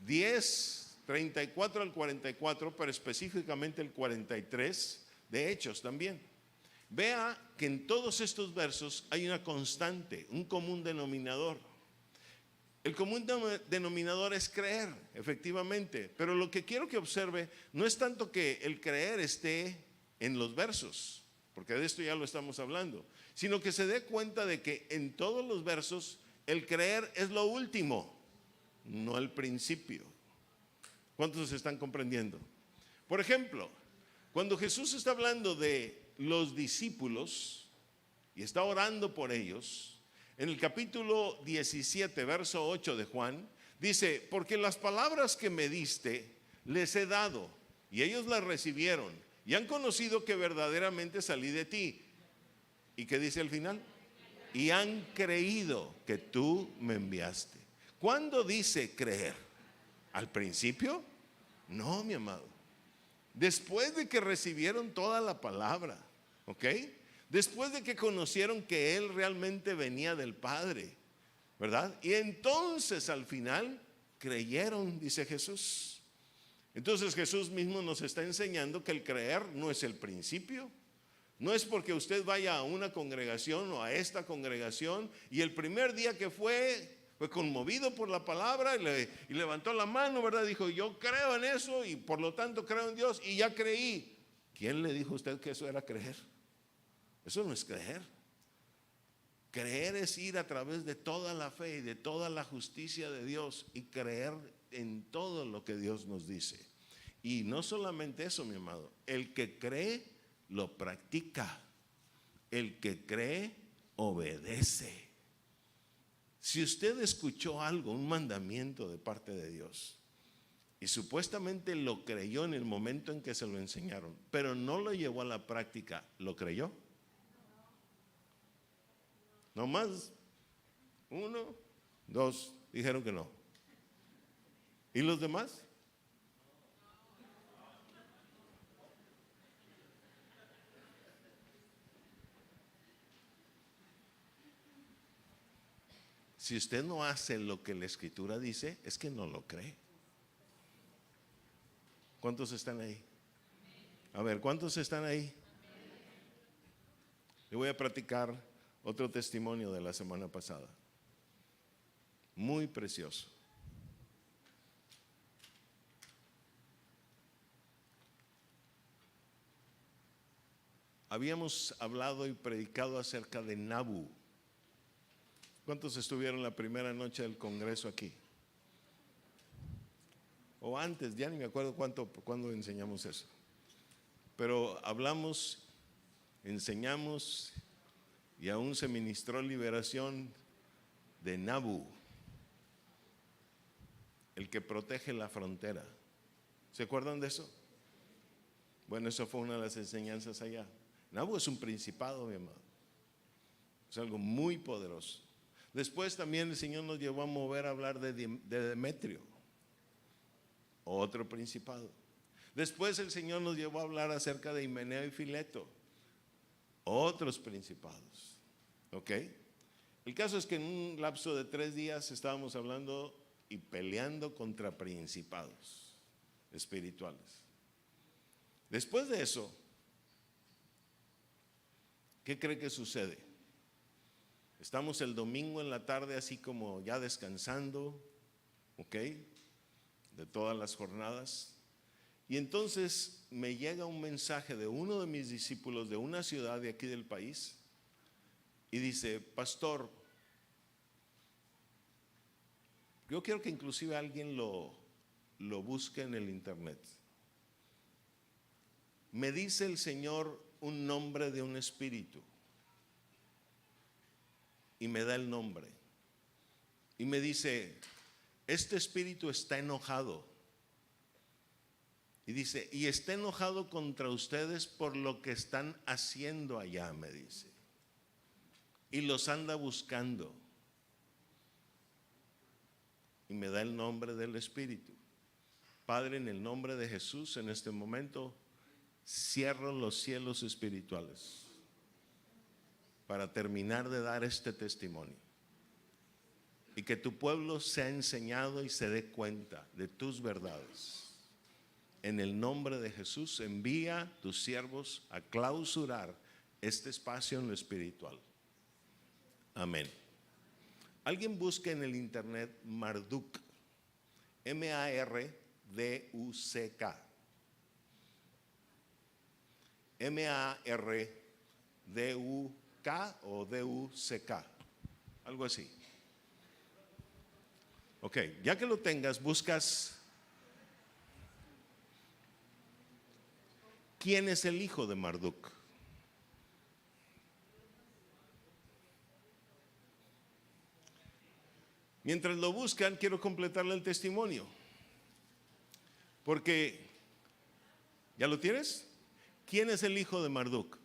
10:34 al 44, pero específicamente el 43 de Hechos también. Vea que en todos estos versos hay una constante, un común denominador. El común denominador es creer, efectivamente, pero lo que quiero que observe no es tanto que el creer esté en los versos, porque de esto ya lo estamos hablando, sino que se dé cuenta de que en todos los versos el creer es lo último, no el principio. ¿Cuántos están comprendiendo? Por ejemplo, cuando Jesús está hablando de los discípulos y está orando por ellos, en el capítulo 17, verso 8 de Juan, dice: porque las palabras que me diste les he dado, y ellos las recibieron, y han conocido que verdaderamente salí de ti. ¿Y qué dice al final? Y han creído que tú me enviaste. ¿Cuándo dice creer? ¿Al principio? No, mi amado. Después de que recibieron toda la palabra, ¿ok? Después de que conocieron que Él realmente venía del Padre, ¿verdad? Y entonces al final creyeron, dice Jesús. Entonces Jesús mismo nos está enseñando que el creer no es el principio. No es porque usted vaya a una congregación o a esta congregación y el primer día que fue conmovido por la palabra y levantó la mano, ¿verdad? Dijo: yo creo en eso y por lo tanto creo en Dios y ya creí. ¿Quién le dijo a usted que eso era creer? Eso no es creer. Creer es ir a través de toda la fe y de toda la justicia de Dios y creer en todo lo que Dios nos dice. Y no solamente eso, mi amado, el que cree lo practica, el que cree obedece. Si usted escuchó algo, un mandamiento de parte de Dios, y supuestamente lo creyó en el momento en que se lo enseñaron, pero no lo llevó a la práctica, ¿lo creyó? No más 1, 2 dijeron que no. ¿Y los demás? Si usted no hace lo que la Escritura dice, es que no lo cree. ¿Cuántos están ahí? A ver, ¿cuántos están ahí? Le voy a platicar otro testimonio de la semana pasada. Muy precioso. Habíamos hablado y predicado acerca de Nabu. ¿Cuántos estuvieron la primera noche del congreso aquí? O antes, ya ni me acuerdo cuándo enseñamos eso. Pero hablamos, enseñamos y aún se ministró liberación de Nabu, el que protege la frontera. ¿Se acuerdan de eso? Bueno, eso fue una de las enseñanzas allá. Nabu es un principado, mi amado. Es algo muy poderoso. Después también el Señor nos llevó a mover a hablar de Demetrio, otro principado. Después el Señor nos llevó a hablar acerca de Himeneo y Fileto, otros principados. ¿Ok? El caso es que en un lapso de 3 días estábamos hablando y peleando contra principados espirituales. Después de eso, ¿qué cree que sucede? Estamos el domingo en la tarde así como ya descansando, ¿ok? De todas las jornadas. Y entonces me llega un mensaje de uno de mis discípulos de una ciudad de aquí del país y dice: pastor, yo quiero que inclusive alguien lo busque en el internet. Me dice el Señor un nombre de un espíritu. Y me da el nombre. Y me dice: este espíritu está enojado. Y dice: y está enojado contra ustedes por lo que están haciendo allá, me dice. y los anda buscando. Y me da el nombre del Espíritu. Padre, en el nombre de Jesús, en este momento, cierro los cielos espirituales para terminar de dar este testimonio. Y que tu pueblo sea enseñado y se dé cuenta de tus verdades. En el nombre de Jesús, envía tus siervos a clausurar este espacio en lo espiritual. Amén. Alguien busque en el internet Marduk, M-A-R-D-U-C-K. M-A-R-D-U-K o D-U-C-K, algo así. Ok, ya que lo tengas, buscas ¿quién es el hijo de Marduk? Mientras lo buscan, quiero completarle el testimonio. Porque, ¿ya lo tienes? ¿Quién es el hijo de Marduk?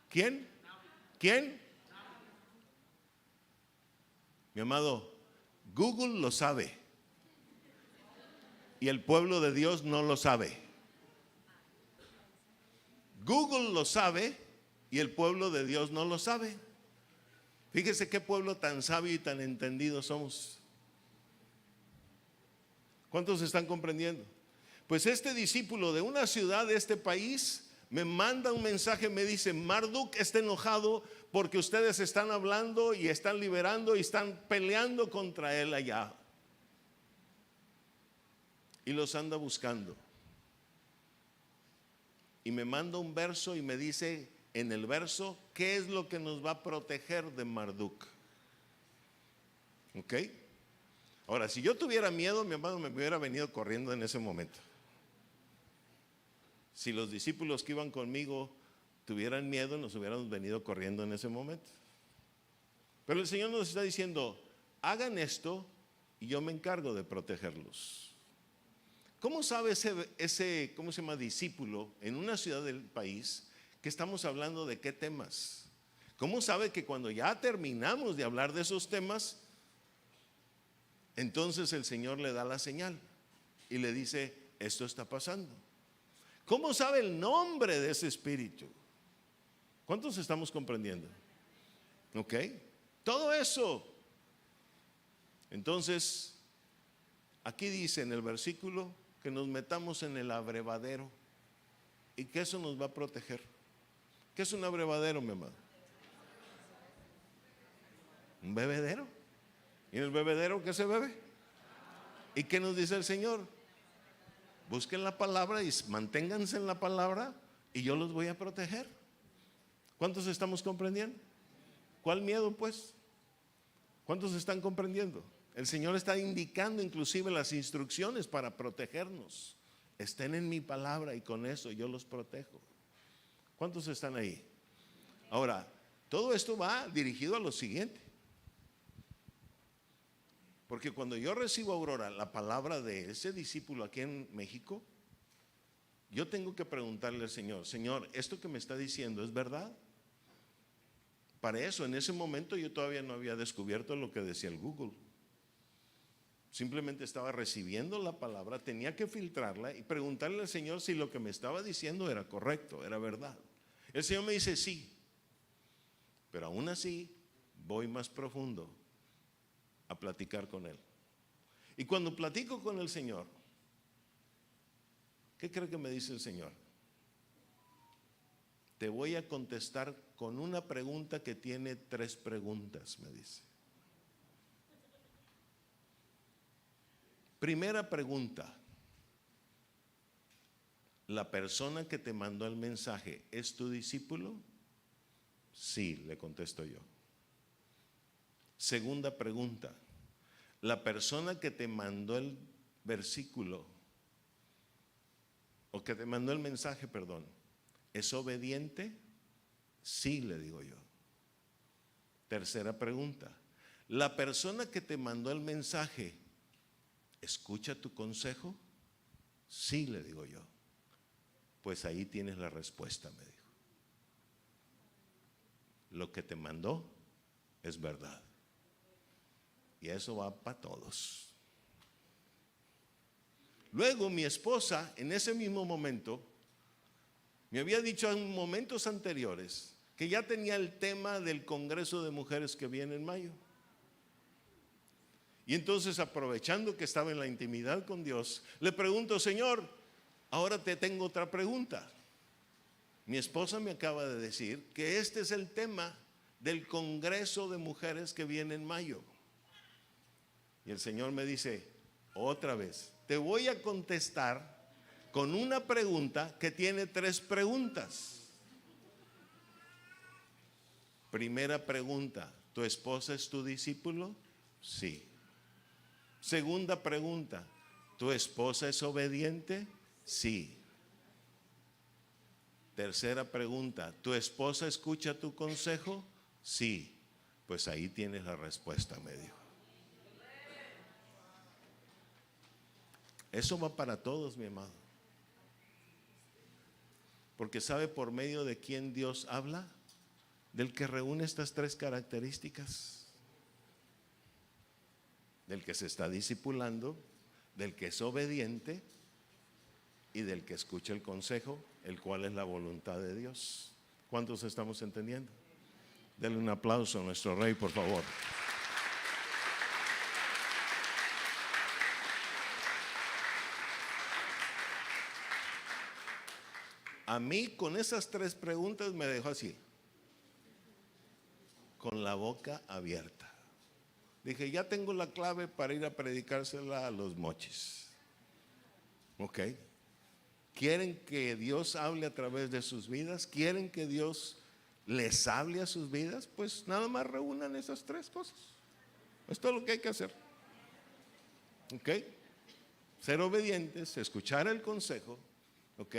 ¿Quién? ¿Quién? Mi amado, Google lo sabe. Y el pueblo de Dios no lo sabe. Google lo sabe y el pueblo de Dios no lo sabe. Fíjese qué pueblo tan sabio y tan entendido somos. ¿Cuántos están comprendiendo? Pues este discípulo de una ciudad de este país me manda un mensaje, me dice: Marduk está enojado porque ustedes están hablando y están liberando y están peleando contra él allá. Y los anda buscando. Y me manda un verso y me dice en el verso qué es lo que nos va a proteger de Marduk. ¿Ok? Ahora, si yo tuviera miedo, mi hermano, me hubiera venido corriendo en ese momento. Si los discípulos que iban conmigo tuvieran miedo, nos hubiéramos venido corriendo en ese momento. Pero el Señor nos está diciendo: hagan esto y yo me encargo de protegerlos. ¿Cómo sabe ese ¿cómo se llama? Discípulo en una ciudad del país que estamos hablando de qué temas? ¿Cómo sabe que cuando ya terminamos de hablar de esos temas, entonces el Señor le da la señal y le dice: esto está pasando? ¿Cómo sabe el nombre de ese espíritu? ¿Cuántos estamos comprendiendo? ¿Ok? Todo eso. Entonces, aquí dice en el versículo que nos metamos en el abrevadero y que eso nos va a proteger. ¿Qué es un abrevadero, mi amado? Un bebedero. ¿Y en el bebedero qué se bebe? ¿Y qué nos dice el Señor? Busquen la palabra y manténganse en la palabra y yo los voy a proteger. ¿Cuántos estamos comprendiendo? ¿Cuál miedo, pues? ¿Cuántos están comprendiendo? El Señor está indicando inclusive las instrucciones para protegernos. Estén en mi palabra y con eso yo los protejo. ¿Cuántos están ahí? Ahora, todo esto va dirigido a lo siguiente. Porque cuando yo recibo, Aurora, la palabra de ese discípulo aquí en México, yo tengo que preguntarle al Señor: Señor, ¿esto que me está diciendo es verdad? Para eso, en ese momento yo todavía no había descubierto lo que decía el Google. Simplemente estaba recibiendo la palabra, tenía que filtrarla y preguntarle al Señor si lo que me estaba diciendo era correcto, era verdad. El Señor me dice sí, pero aún así voy más profundo a platicar con Él. Y cuando platico con el Señor, ¿qué cree que me dice el Señor? Te voy a contestar con una pregunta que tiene 3 preguntas, me dice. Primera pregunta: ¿la persona que te mandó el mensaje es tu discípulo? Sí, le contesto yo. Segunda pregunta: ¿la persona que te mandó el versículo o que te mandó el mensaje, perdón, es obediente? Sí, le digo yo. Tercera pregunta: ¿la persona que te mandó el mensaje escucha tu consejo? Sí, le digo yo. Pues ahí tienes la respuesta, me dijo. Lo que te mandó es verdad. Y eso va para todos. Luego mi esposa, en ese mismo momento, me había dicho en momentos anteriores que ya tenía el tema del Congreso de Mujeres que viene en mayo. Y entonces, aprovechando que estaba en la intimidad con Dios, le pregunto: Señor, ahora te tengo otra pregunta. Mi esposa me acaba de decir que este es el tema del Congreso de Mujeres que viene en mayo. Y el Señor me dice: otra vez, te voy a contestar con una pregunta que tiene 3 preguntas. Primera pregunta: ¿tu esposa es tu discípulo? Sí. Segunda pregunta: ¿tu esposa es obediente? Sí. Tercera pregunta: ¿tu esposa escucha tu consejo? Sí. Pues ahí tienes la respuesta, me dijo. Eso va para todos, mi amado. Porque ¿sabe por medio de quién Dios habla? Del que reúne estas 3 características. Del que se está discipulando, del que es obediente y del que escucha el consejo, el cual es la voluntad de Dios. ¿Cuántos estamos entendiendo? Denle un aplauso a nuestro Rey, por favor. A mí con esas 3 preguntas me dejó así, con la boca abierta. Dije: ya tengo la clave para ir a predicársela a los mochis. ¿Ok? ¿Quieren que Dios hable a través de sus vidas? ¿Quieren que Dios les hable a sus vidas? Pues nada más reúnan esas 3 cosas. Esto es lo que hay que hacer. ¿Ok? Ser obedientes, escuchar el consejo. ¿Ok?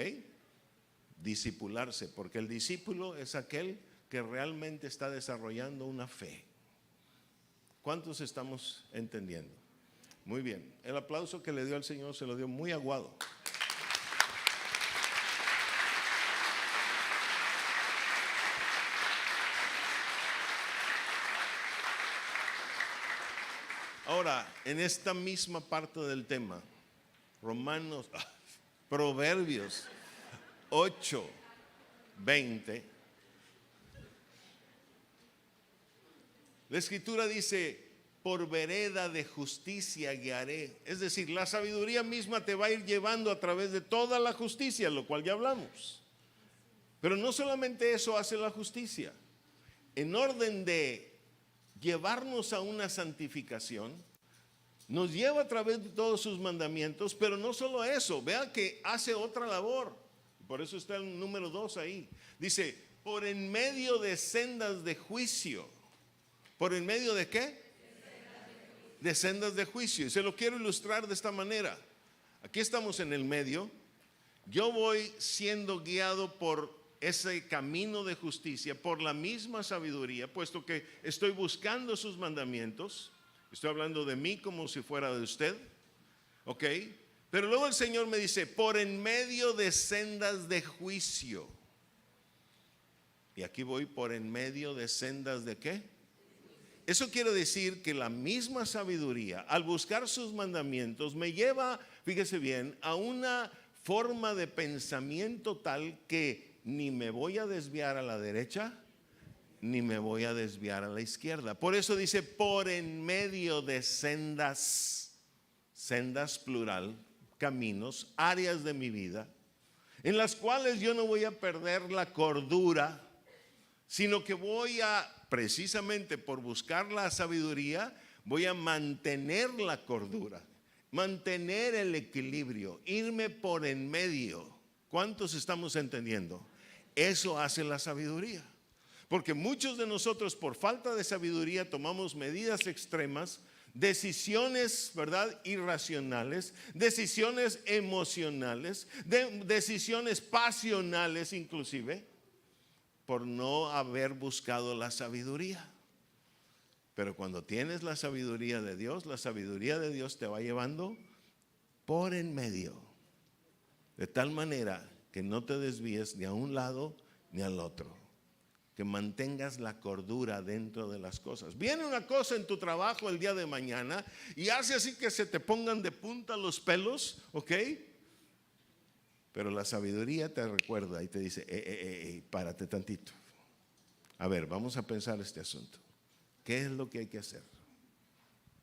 Discipularse, porque el discípulo es aquel que realmente está desarrollando una fe. ¿Cuántos estamos entendiendo? Muy bien. El aplauso que le dio al Señor se lo dio muy aguado. Ahora, en esta misma parte del tema, Proverbios 8:20, la Escritura dice: por vereda de justicia guiaré. Es decir, la sabiduría misma te va a ir llevando a través de toda la justicia, lo cual ya hablamos. Pero no solamente eso hace la justicia. En orden de llevarnos a una santificación, nos lleva a través de todos sus mandamientos. Pero no solo eso, vea que hace otra labor. Por eso está el número 2 ahí. Dice: por en medio de sendas de juicio. ¿Por en medio de qué? De sendas de juicio. Y se lo quiero ilustrar de esta manera. Aquí estamos en el medio. Yo voy siendo guiado por ese camino de justicia, por la misma sabiduría, puesto que estoy buscando sus mandamientos. Estoy hablando de mí como si fuera de usted. ¿Ok? Pero luego el Señor me dice: por en medio de sendas de juicio. Y aquí voy por en medio de sendas de ¿qué? Eso quiere decir que la misma sabiduría, al buscar sus mandamientos, me lleva, fíjese bien, a una forma de pensamiento tal que ni me voy a desviar a la derecha, ni me voy a desviar a la izquierda. Por eso dice: por en medio de sendas, sendas plural, caminos, áreas de mi vida, en las cuales yo no voy a perder la cordura, sino que voy a, precisamente por buscar la sabiduría, voy a mantener la cordura, mantener el equilibrio, irme por en medio. ¿Cuántos estamos entendiendo? Eso hace la sabiduría. Porque muchos de nosotros, por falta de sabiduría, tomamos medidas extremas, decisiones, ¿verdad?, irracionales, decisiones emocionales, decisiones pasionales inclusive, por no haber buscado la sabiduría. Pero cuando tienes la sabiduría de Dios te va llevando por en medio, de tal manera que no te desvíes ni a un lado ni al otro. que mantengas la cordura dentro de las cosas. Viene una cosa en tu trabajo el día de mañana y hace así que se te pongan de punta los pelos, ¿ok? Pero la sabiduría te recuerda y te dice, párate tantito. A ver, vamos a pensar este asunto. ¿Qué es lo que hay que hacer?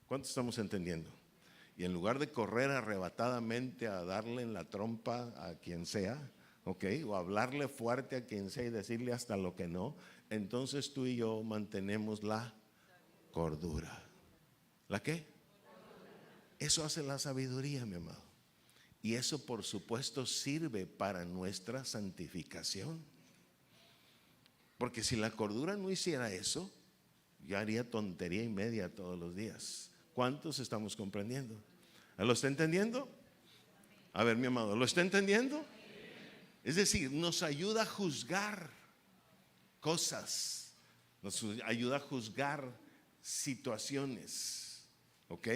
¿Cuánto estamos entendiendo? Y en lugar de correr arrebatadamente a darle en la trompa a quien sea, ¿ok? O hablarle fuerte a quien sea y decirle hasta lo que no, entonces tú y yo mantenemos la cordura. ¿La qué? Eso hace la sabiduría, mi amado. Y eso, por supuesto, sirve para nuestra santificación. Porque si la cordura no hiciera eso, yo haría tontería y media todos los días. ¿Cuántos estamos comprendiendo? ¿Lo está entendiendo? A ver, mi amado, ¿lo está entendiendo? Es decir, nos ayuda a juzgar cosas, nos ayuda a juzgar situaciones, ¿ok?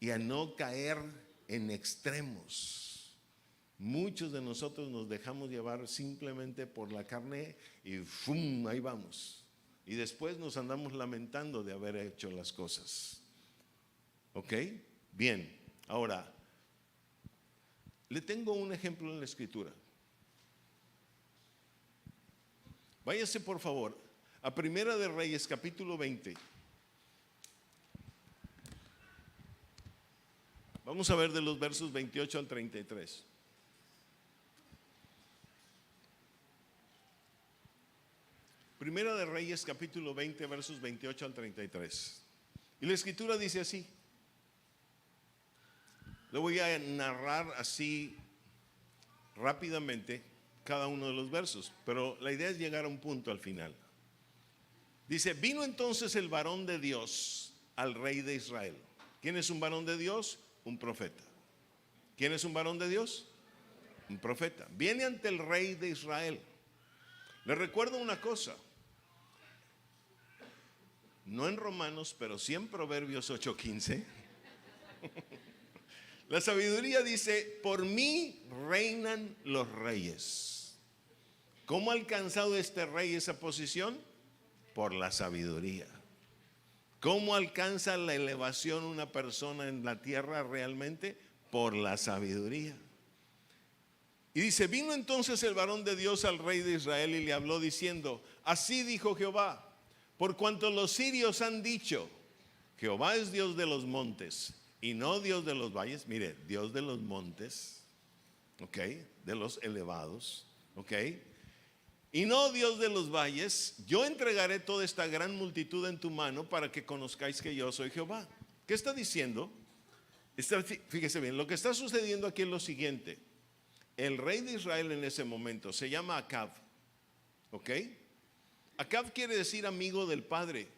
Y a no caer en extremos. Muchos de nosotros nos dejamos llevar simplemente por la carne y ¡fum! Ahí vamos. Y después nos andamos lamentando de haber hecho las cosas. ¿Ok? Bien, ahora, le tengo un ejemplo en la Escritura. Váyase por favor a Primera de Reyes, capítulo 20. Vamos a ver de los versos 28 al 33. Primera de Reyes, capítulo 20, versos 28 al 33. Y la Escritura dice así. Le voy a narrar así rápidamente cada uno de los versos, pero la idea es llegar a un punto al final. Dice, vino entonces el varón de Dios al rey de Israel. ¿Quién es un varón de Dios? Un profeta. ¿Quién es un varón de Dios? Un profeta. Viene ante el rey de Israel. Le recuerdo una cosa. No en Romanos, pero sí en Proverbios 8:15. La sabiduría dice, por mí reinan los reyes. ¿Cómo ha alcanzado este rey esa posición? Por la sabiduría. ¿Cómo alcanza la elevación una persona en la tierra realmente? Por la sabiduría. Y dice, vino entonces el varón de Dios al rey de Israel y le habló diciendo, así dijo Jehová, por cuanto los sirios han dicho, Jehová es Dios de los montes y no Dios de los valles. Mire, Dios de los montes, ok, de los elevados, ok, y no Dios de los valles. Yo entregaré toda esta gran multitud en tu mano para que conozcáis que yo soy Jehová. ¿Qué está diciendo? Fíjese bien, lo que está sucediendo aquí es lo siguiente. El rey de Israel en ese momento se llama Acab, ok. Acab quiere decir amigo del Padre.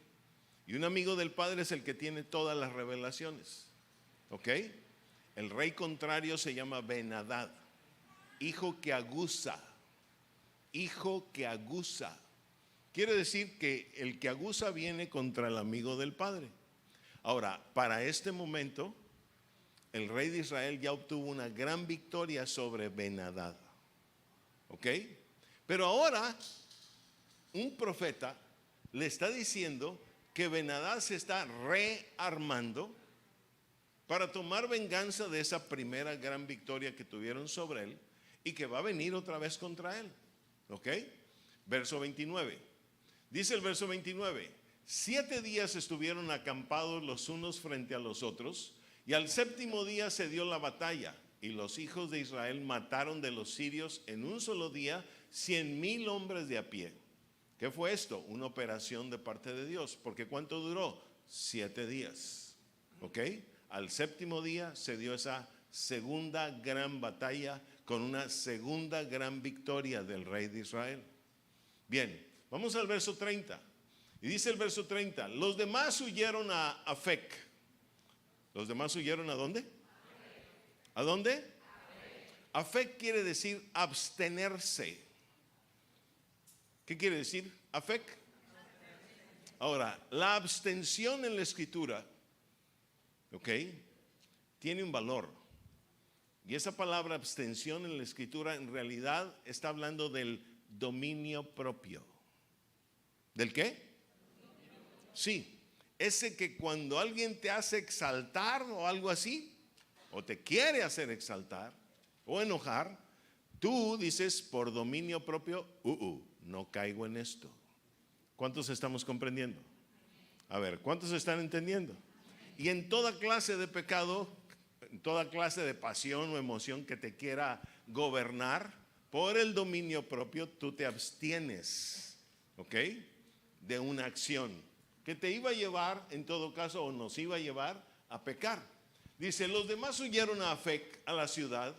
Y un amigo del Padre es el que tiene todas las revelaciones. ¿Ok? El rey contrario se llama Ben-Hadad, hijo que aguza. Hijo que aguza. Quiere decir que el que aguza viene contra el amigo del Padre. Ahora, para este momento, el rey de Israel ya obtuvo una gran victoria sobre Ben-Hadad. ¿Ok? Pero ahora, un profeta le está diciendo que Ben-Hadad se está rearmando para tomar venganza de esa primera gran victoria que tuvieron sobre él y que va a venir otra vez contra él. ¿Ok? Verso 29. Dice el verso 29, 7 días estuvieron acampados los unos frente a los otros y al séptimo día se dio la batalla y los hijos de Israel mataron de los sirios en un solo día 100,000 hombres de a pie. ¿Qué fue esto? Una operación de parte de Dios. ¿Porque cuánto duró? 7 días. ¿Ok? Al séptimo día se dio esa segunda gran batalla con una segunda gran victoria del rey de Israel. Bien, vamos al verso 30. Y dice el verso 30, los demás huyeron a Afec. ¿Los demás huyeron a dónde? ¿A dónde? Afec quiere decir abstenerse. ¿Qué quiere decir Afec? Ahora, la abstención en la Escritura, ¿ok?, tiene un valor. Y esa palabra abstención en la Escritura en realidad está hablando del dominio propio. ¿Del qué? Sí, ese que cuando alguien te hace exaltar o algo así, o te quiere hacer exaltar o enojar, tú dices por dominio propio, no caigo en esto. ¿Cuántos estamos comprendiendo? A ver, ¿cuántos están entendiendo? Y en toda clase de pecado, en toda clase de pasión o emoción que te quiera gobernar, por el dominio propio tú te abstienes, ¿ok? De una acción que te iba a llevar, en todo caso, o nos iba a llevar a pecar. Dice, los demás huyeron a Afec, a la ciudad,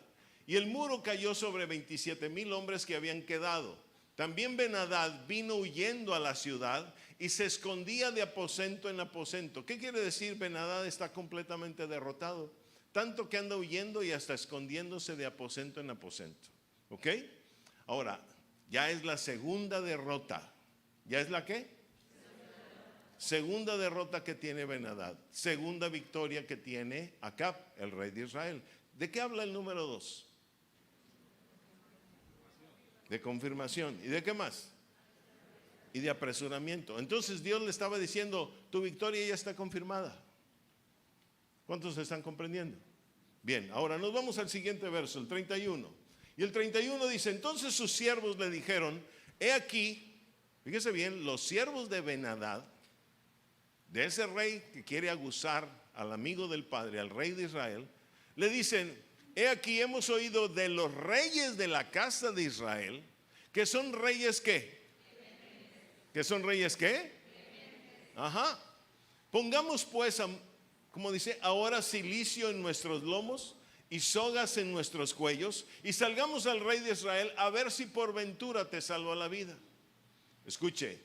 y el muro cayó sobre 27,000 hombres que habían quedado. También Ben-Hadad vino huyendo a la ciudad y se escondía de aposento en aposento. ¿Qué quiere decir? Ben-Hadad está completamente derrotado, tanto que anda huyendo y hasta escondiéndose de aposento en aposento. ¿Ok? Ahora, ya es la segunda derrota. ¿Ya es la qué? Segunda derrota que tiene Ben-Hadad. Segunda victoria que tiene Acab, el rey de Israel. ¿De qué habla el número 2? De confirmación. ¿Y de qué más? Y de apresuramiento. Entonces Dios le estaba diciendo, tu victoria ya está confirmada. ¿Cuántos están comprendiendo? Bien, ahora nos vamos al siguiente verso, el 31. Y el 31 dice, entonces sus siervos le dijeron, he aquí, fíjese bien, los siervos de Ben-Hadad, de ese rey que quiere aguzar al amigo del padre, al rey de Israel, le dicen, he aquí hemos oído de los reyes de la casa de Israel, que son reyes ¿qué? ¿Que son reyes qué? Ajá. Pongamos pues, como dice, ahora cilicio en nuestros lomos y sogas en nuestros cuellos, y salgamos al rey de Israel a ver si por ventura te salva la vida. Escuche,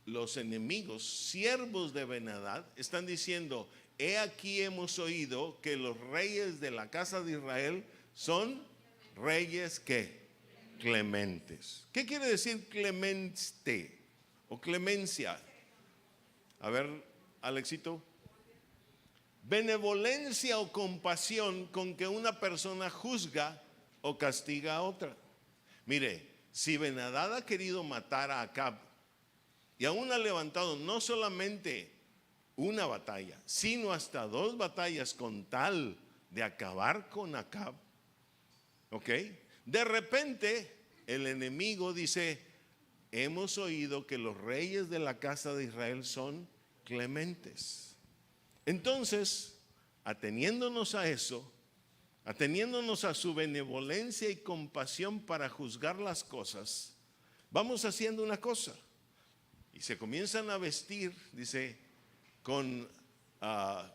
los enemigos, siervos de Ben-Hadad, están diciendo, he aquí hemos oído que los reyes de la casa de Israel son reyes ¿qué? Clementes. ¿Qué quiere decir clemente o clemencia? A ver, Alexito. Benevolencia o compasión con que una persona juzga o castiga a otra. Mire, si Ben-Hadad ha querido matar a Acab y aún ha levantado no solamente una batalla, sino hasta 2 batallas con tal de acabar con Acab, ¿ok? De repente el enemigo dice, hemos oído que los reyes de la casa de Israel son clementes. Entonces, ateniéndonos a eso, ateniéndonos a su benevolencia y compasión para juzgar las cosas, vamos haciendo una cosa. Y se comienzan a vestir, dice, con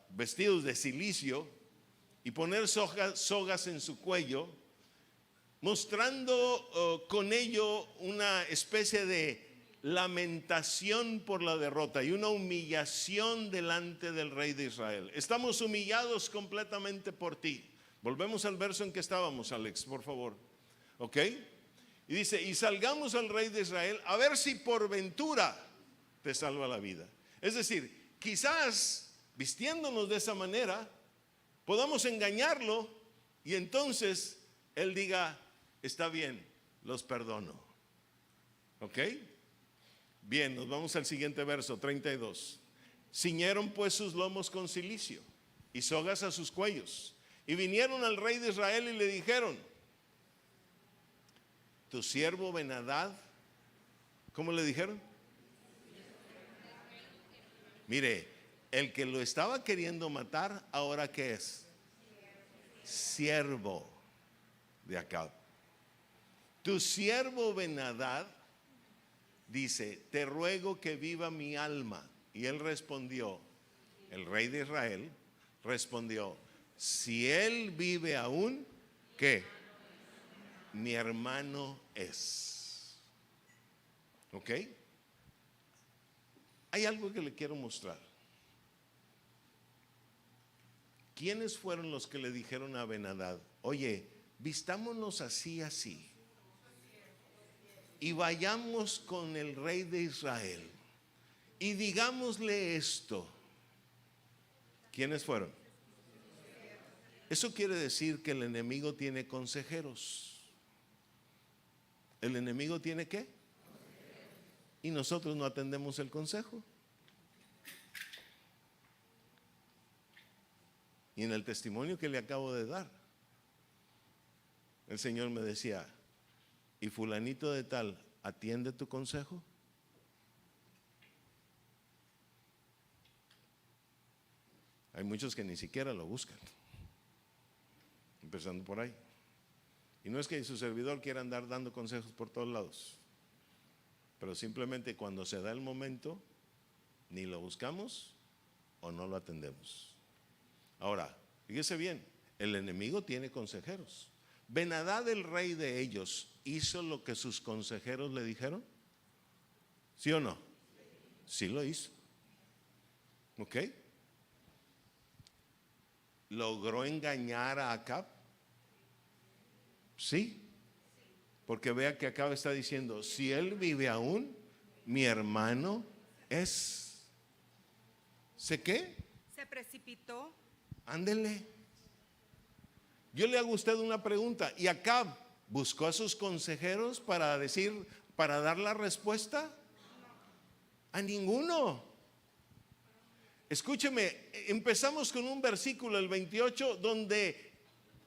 vestidos de cilicio y poner sogas en su cuello, mostrando con ello una especie de lamentación por la derrota y una humillación delante del rey de Israel. Estamos humillados completamente por ti. Volvemos al verso en que estábamos, Alex, por favor. ¿Ok? Y dice, y salgamos al rey de Israel a ver si por ventura te salva la vida. Es decir, quizás vistiéndonos de esa manera podamos engañarlo y entonces él diga, está bien, los perdono. ¿Ok? Bien, nos vamos al siguiente verso, 32. Ciñeron pues sus lomos con cilicio y sogas a sus cuellos, y vinieron al rey de Israel y le dijeron, tu siervo Ben-Hadad, ¿cómo le dijeron? Mire, el que lo estaba queriendo matar, ¿ahora qué es? Siervo de Acab. Tu siervo Ben-Hadad dice, te ruego que viva mi alma. Y él respondió, el rey de Israel respondió, si él vive aún, ¿qué? Mi hermano es. ¿Ok? Hay algo que le quiero mostrar. ¿Quiénes fueron los que le dijeron a Ben-Hadad, oye, vistámonos así, así, y vayamos con el rey de Israel y digámosle esto? ¿Quiénes fueron? Eso quiere decir que el enemigo tiene consejeros. ¿El enemigo tiene qué? y nosotros no atendemos el consejo. Y en el testimonio que le acabo de dar, el Señor me decía, ¿y fulanito de tal atiende tu consejo? Hay muchos que ni siquiera lo buscan, empezando por ahí. Y no es que su servidor quiera andar dando consejos por todos lados, pero simplemente cuando se da el momento, ni lo buscamos o no lo atendemos. Ahora, fíjese bien, el enemigo tiene consejeros. Ben-Hadad, el rey de ellos, ¿hizo lo que sus consejeros le dijeron? ¿Sí o no? Sí lo hizo. ¿Ok? ¿Logró engañar a Acab? Sí. Porque vea que Acab está diciendo, si él vive aún, mi hermano es. ¿Sé qué? Se precipitó. Ándele. Yo le hago a usted una pregunta. ¿Y Acab buscó a sus consejeros para decir, para dar la respuesta? A ninguno. Escúcheme, empezamos con un versículo, el 28, donde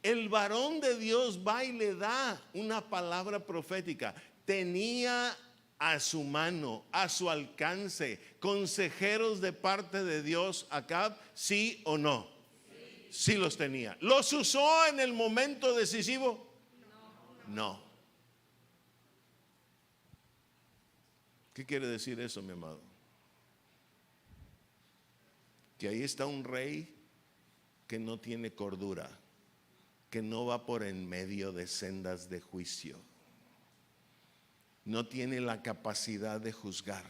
el varón de Dios va y le da una palabra profética. Tenía a su mano, a su alcance, consejeros de parte de Dios, Acab, ¿sí o no? Sí los tenía. ¿Los usó en el momento decisivo? No. ¿Qué quiere decir eso, mi amado? Que ahí está un rey que no tiene cordura, que no va por en medio de sendas de juicio, no tiene la capacidad de juzgar.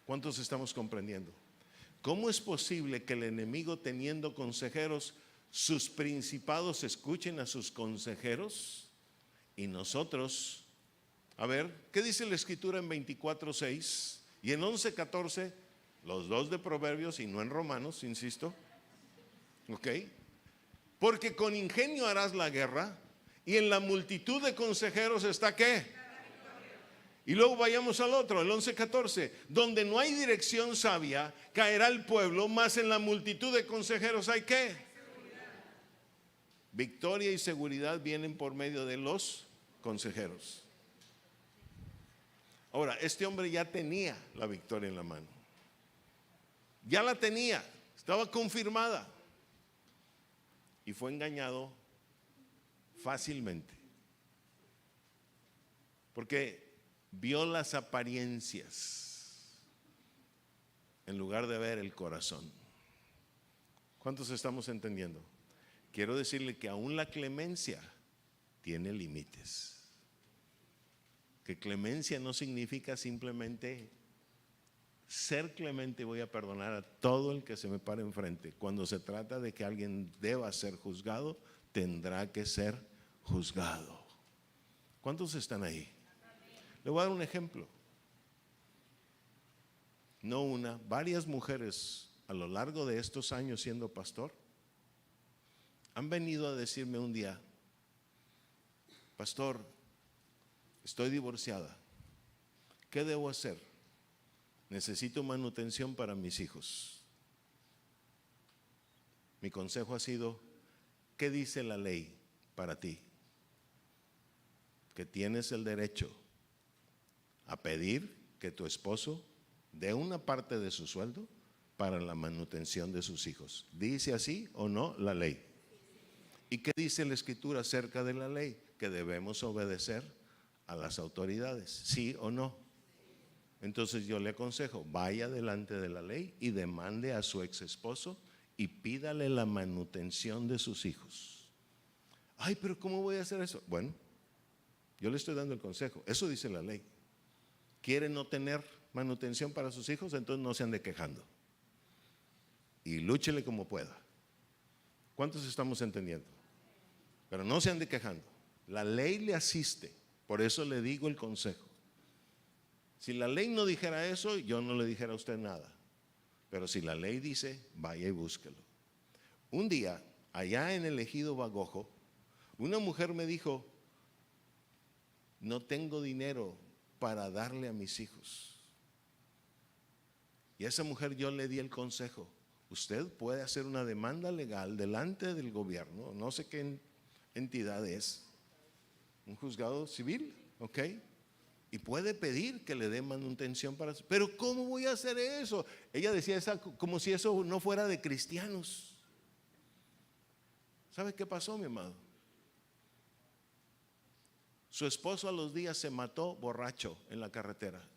¿Cuántos estamos comprendiendo? ¿Cómo es posible que el enemigo, teniendo consejeros, sus principados escuchen a sus consejeros y nosotros? A ver, ¿qué dice la escritura en 24:6 y en 11:14? Los dos de Proverbios y no en Romanos, insisto. ¿Ok? Porque con ingenio harás la guerra y en la multitud de consejeros está ¿qué? Y luego vayamos al otro, el 11:14. Donde no hay dirección sabia, caerá el pueblo, mas en la multitud de consejeros hay ¿qué? Victoria y seguridad vienen por medio de los consejeros. Ahora, este hombre ya tenía la victoria en la mano. Ya la tenía, estaba confirmada. Y fue engañado fácilmente. Porque vio las apariencias en lugar de ver el corazón. ¿Cuántos estamos entendiendo? Quiero decirle que aún la clemencia tiene límites. Que clemencia no significa simplemente ser clemente, voy a perdonar a todo el que se me pare enfrente. Cuando se trata de que alguien deba ser juzgado, tendrá que ser juzgado. ¿Cuántos están ahí? Le voy a dar un ejemplo. No una, varias mujeres a lo largo de estos años siendo pastor han venido a decirme un día: pastor, estoy divorciada, ¿qué debo hacer? Necesito manutención para mis hijos. Mi consejo ha sido: ¿qué dice la ley para ti? Que tienes el derecho a pedir que tu esposo dé una parte de su sueldo para la manutención de sus hijos. ¿Dice así o no la ley? ¿Y qué dice la escritura acerca de la ley? Que debemos obedecer a las autoridades, ¿sí o no? Entonces yo le aconsejo, vaya delante de la ley y demande a su ex esposo y pídale la manutención de sus hijos. Ay, pero ¿cómo voy a hacer eso? Bueno, yo le estoy dando el consejo, eso dice la ley. ¿Quiere no tener manutención para sus hijos? Entonces no se ande quejando y lúchele como pueda. ¿Cuántos estamos entendiendo? Pero no se ande quejando. La ley le asiste, por eso le digo el consejo. Si la ley no dijera eso, yo no le dijera a usted nada. Pero si la ley dice, vaya y búsquelo. Un día, allá en el ejido Bagojo, una mujer me dijo: no tengo dinero para darle a mis hijos. Y a esa mujer yo le di el consejo: usted puede hacer una demanda legal delante del gobierno, no sé qué entidad es, un juzgado civil, ¿ok? Y puede pedir que le den manutención para eso. Pero ¿cómo voy a hacer eso? Ella decía como si eso no fuera de cristianos. ¿Sabe qué pasó, mi amado? Su esposo a los días se mató borracho en la carretera.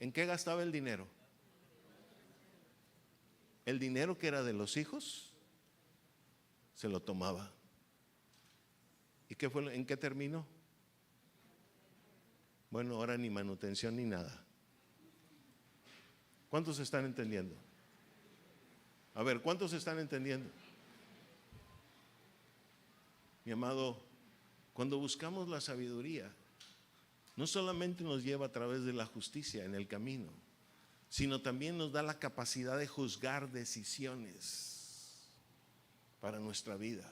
¿En qué gastaba el dinero? El dinero que era de los hijos se lo tomaba. ¿Y qué fue? ¿En qué terminó? Bueno, ahora ni manutención ni nada. ¿Cuántos están entendiendo? A ver, ¿cuántos están entendiendo? Mi amado, cuando buscamos la sabiduría, no solamente nos lleva a través de la justicia en el camino, sino también nos da la capacidad de juzgar decisiones para nuestra vida.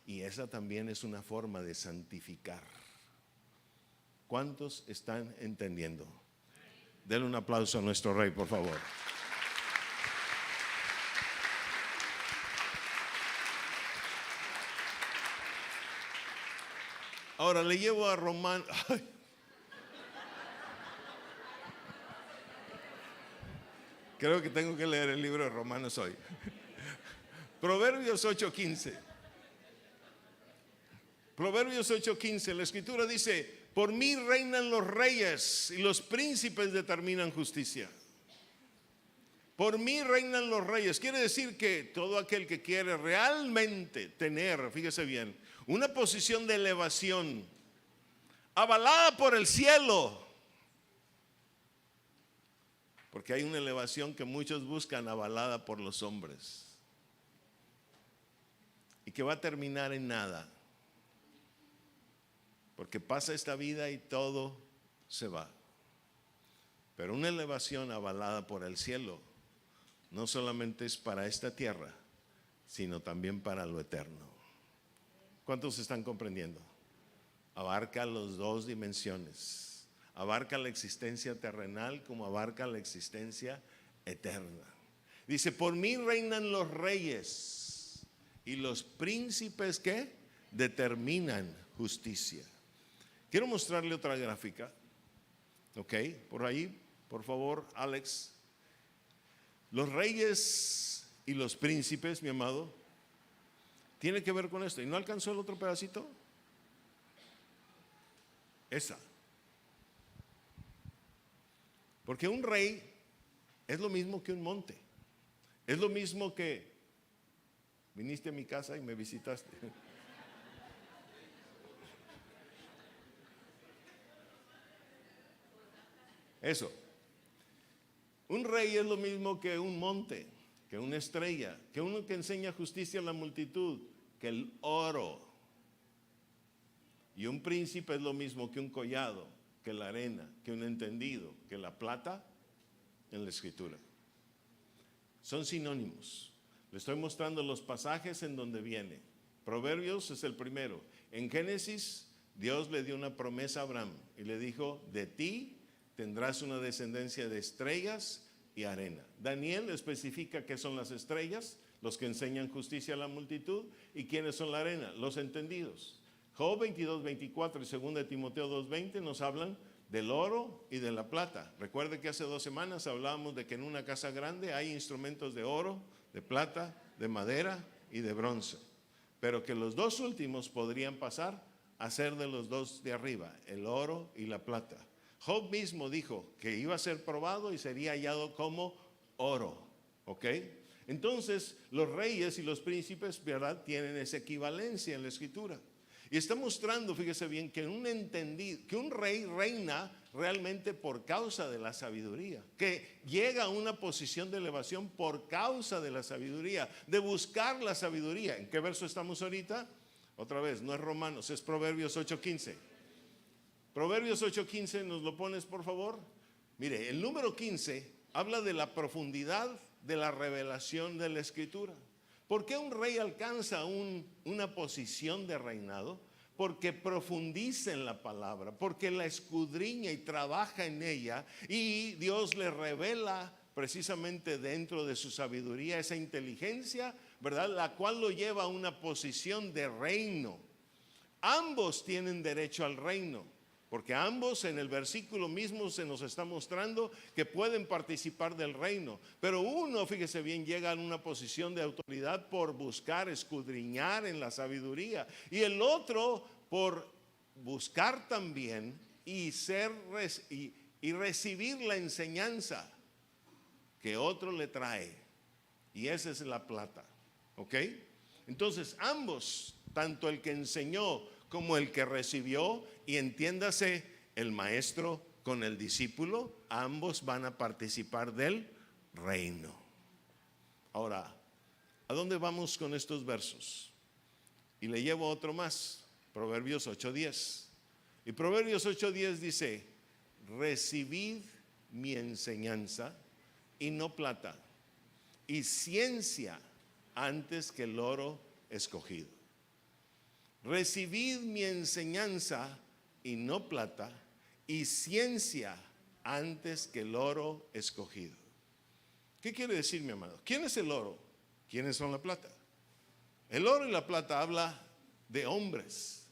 Y esa también es una forma de santificar. ¿Cuántos están entendiendo? Denle un aplauso a nuestro Rey, por favor. Ahora le llevo a Romanos. Creo que tengo que leer el libro de Romanos hoy. Proverbios 8:15. Proverbios 8:15. La escritura dice: por mí reinan los reyes y los príncipes determinan justicia. Por mí reinan los reyes. Quiere decir que todo aquel que quiere realmente tener, fíjese bien, una posición de elevación avalada por el cielo, porque hay una elevación que muchos buscan avalada por los hombres y que va a terminar en nada, porque pasa esta vida y todo se va. Pero una elevación avalada por el cielo no solamente es para esta tierra, sino también para lo eterno. ¿Cuántos están comprendiendo? Abarca las dos dimensiones. Abarca la existencia terrenal como abarca la existencia eterna. Dice: por mí reinan los reyes y los príncipes que determinan justicia. Quiero mostrarle otra gráfica. Ok, por ahí, por favor, Alex. Los reyes y los príncipes, mi amado, tiene que ver con esto. ¿Y no alcanzó el otro pedacito? Esa. Porque un rey es lo mismo que un monte. Es lo mismo que viniste a mi casa y me visitaste. Eso. Un rey es lo mismo que un monte, que una estrella, que uno que enseña justicia a la multitud, que el oro. Y un príncipe es lo mismo que un collado, que la arena, que un entendido, que la plata en la escritura. Son sinónimos. Le estoy mostrando los pasajes en donde viene. Proverbios es el primero. En Génesis, Dios le dio una promesa a Abraham y le dijo: de ti tendrás una descendencia de estrellas y arena. Daniel especifica qué son las estrellas, los que enseñan justicia a la multitud, y quiénes son la arena, los entendidos. Job 22:24 y 2 de Timoteo 2:20 nos hablan del oro y de la plata. Recuerde que hace 2 semanas hablábamos de que en una casa grande hay instrumentos de oro, de plata, de madera y de bronce, pero que los dos últimos podrían pasar a ser de los dos de arriba, el oro y la plata. Job mismo dijo que iba a ser probado y sería hallado como oro, ¿ok? Entonces los reyes y los príncipes, ¿verdad?, tienen esa equivalencia en la escritura. Y está mostrando, fíjese bien, que un rey reina realmente por causa de la sabiduría, que llega a una posición de elevación por causa de la sabiduría, de buscar la sabiduría. ¿En qué verso estamos ahorita? Otra vez, no es Romanos, es Proverbios 8:15. Proverbios 8:15, ¿nos lo pones por favor? Mire, el número 15 habla de la profundidad de la revelación de la escritura. ¿Por qué un rey alcanza una posición de reinado? porque profundiza en la palabra, porque la escudriña y trabaja en ella, y Dios le revela precisamente dentro de su sabiduría esa inteligencia, ¿verdad? La cual lo lleva a una posición de reino. Ambos tienen derecho al reino, porque ambos en el versículo mismo se nos está mostrando que pueden participar del reino. Pero uno, fíjese bien, llega a una posición de autoridad por buscar, escudriñar en la sabiduría. Y el otro por buscar también y recibir la enseñanza que otro le trae. Y esa es la plata. ¿Ok? Entonces ambos, tanto el que enseñó como el que recibió, y entiéndase el maestro con el discípulo, ambos van a participar del reino. Ahora, ¿a dónde vamos con estos versos? Y le llevo otro más, Proverbios 8:10. Y Proverbios 8:10 dice: recibid mi enseñanza y no plata, y ciencia antes que el oro escogido. Recibid mi enseñanza y no plata, y ciencia antes que el oro escogido. ¿Qué quiere decir, mi amado? ¿Quién es el oro? ¿Quiénes son la plata? El oro y la plata habla de hombres,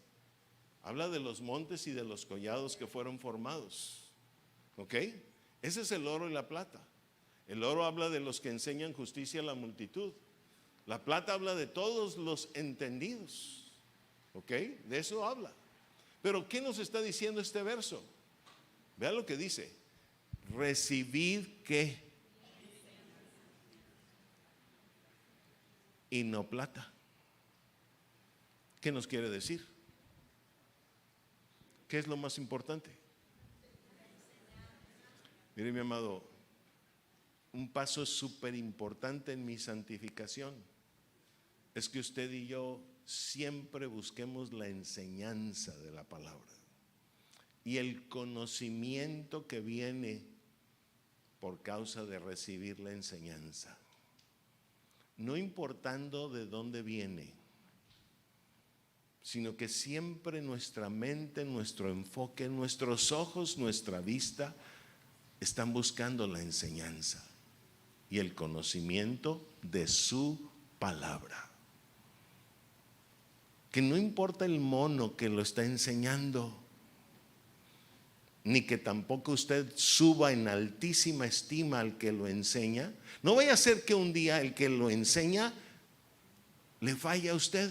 habla de los montes y de los collados que fueron formados. ¿Ok? Ese es el oro y la plata. El oro habla de los que enseñan justicia a la multitud. La plata habla de todos los entendidos. ¿Ok? De eso habla. Pero ¿qué nos está diciendo este verso? Vea lo que dice: recibid ¿qué? Y no plata. ¿Qué nos quiere decir? ¿Qué es lo más importante? Mire, mi amado, un paso súper importante en mi santificación es que usted y yo siempre busquemos la enseñanza de la palabra y el conocimiento que viene por causa de recibir la enseñanza, no importando de dónde viene, sino que siempre nuestra mente, nuestro enfoque, nuestros ojos, nuestra vista están buscando la enseñanza y el conocimiento de su palabra. Que no importa el mono que lo está enseñando, ni que tampoco usted suba en altísima estima al que lo enseña. No vaya a ser que un día el que lo enseña le falle a usted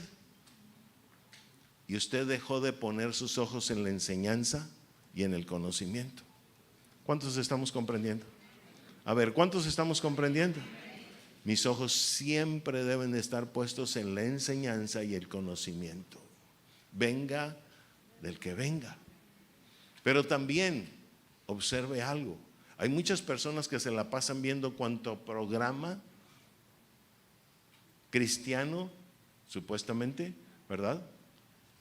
y usted dejó de poner sus ojos en la enseñanza y en el conocimiento. ¿Cuántos estamos comprendiendo? A ver, ¿cuántos estamos comprendiendo? Mis ojos siempre deben estar puestos en la enseñanza y el conocimiento, venga del que venga. Pero también observe algo: hay muchas personas que se la pasan viendo cuanto programa cristiano, supuestamente, ¿verdad?,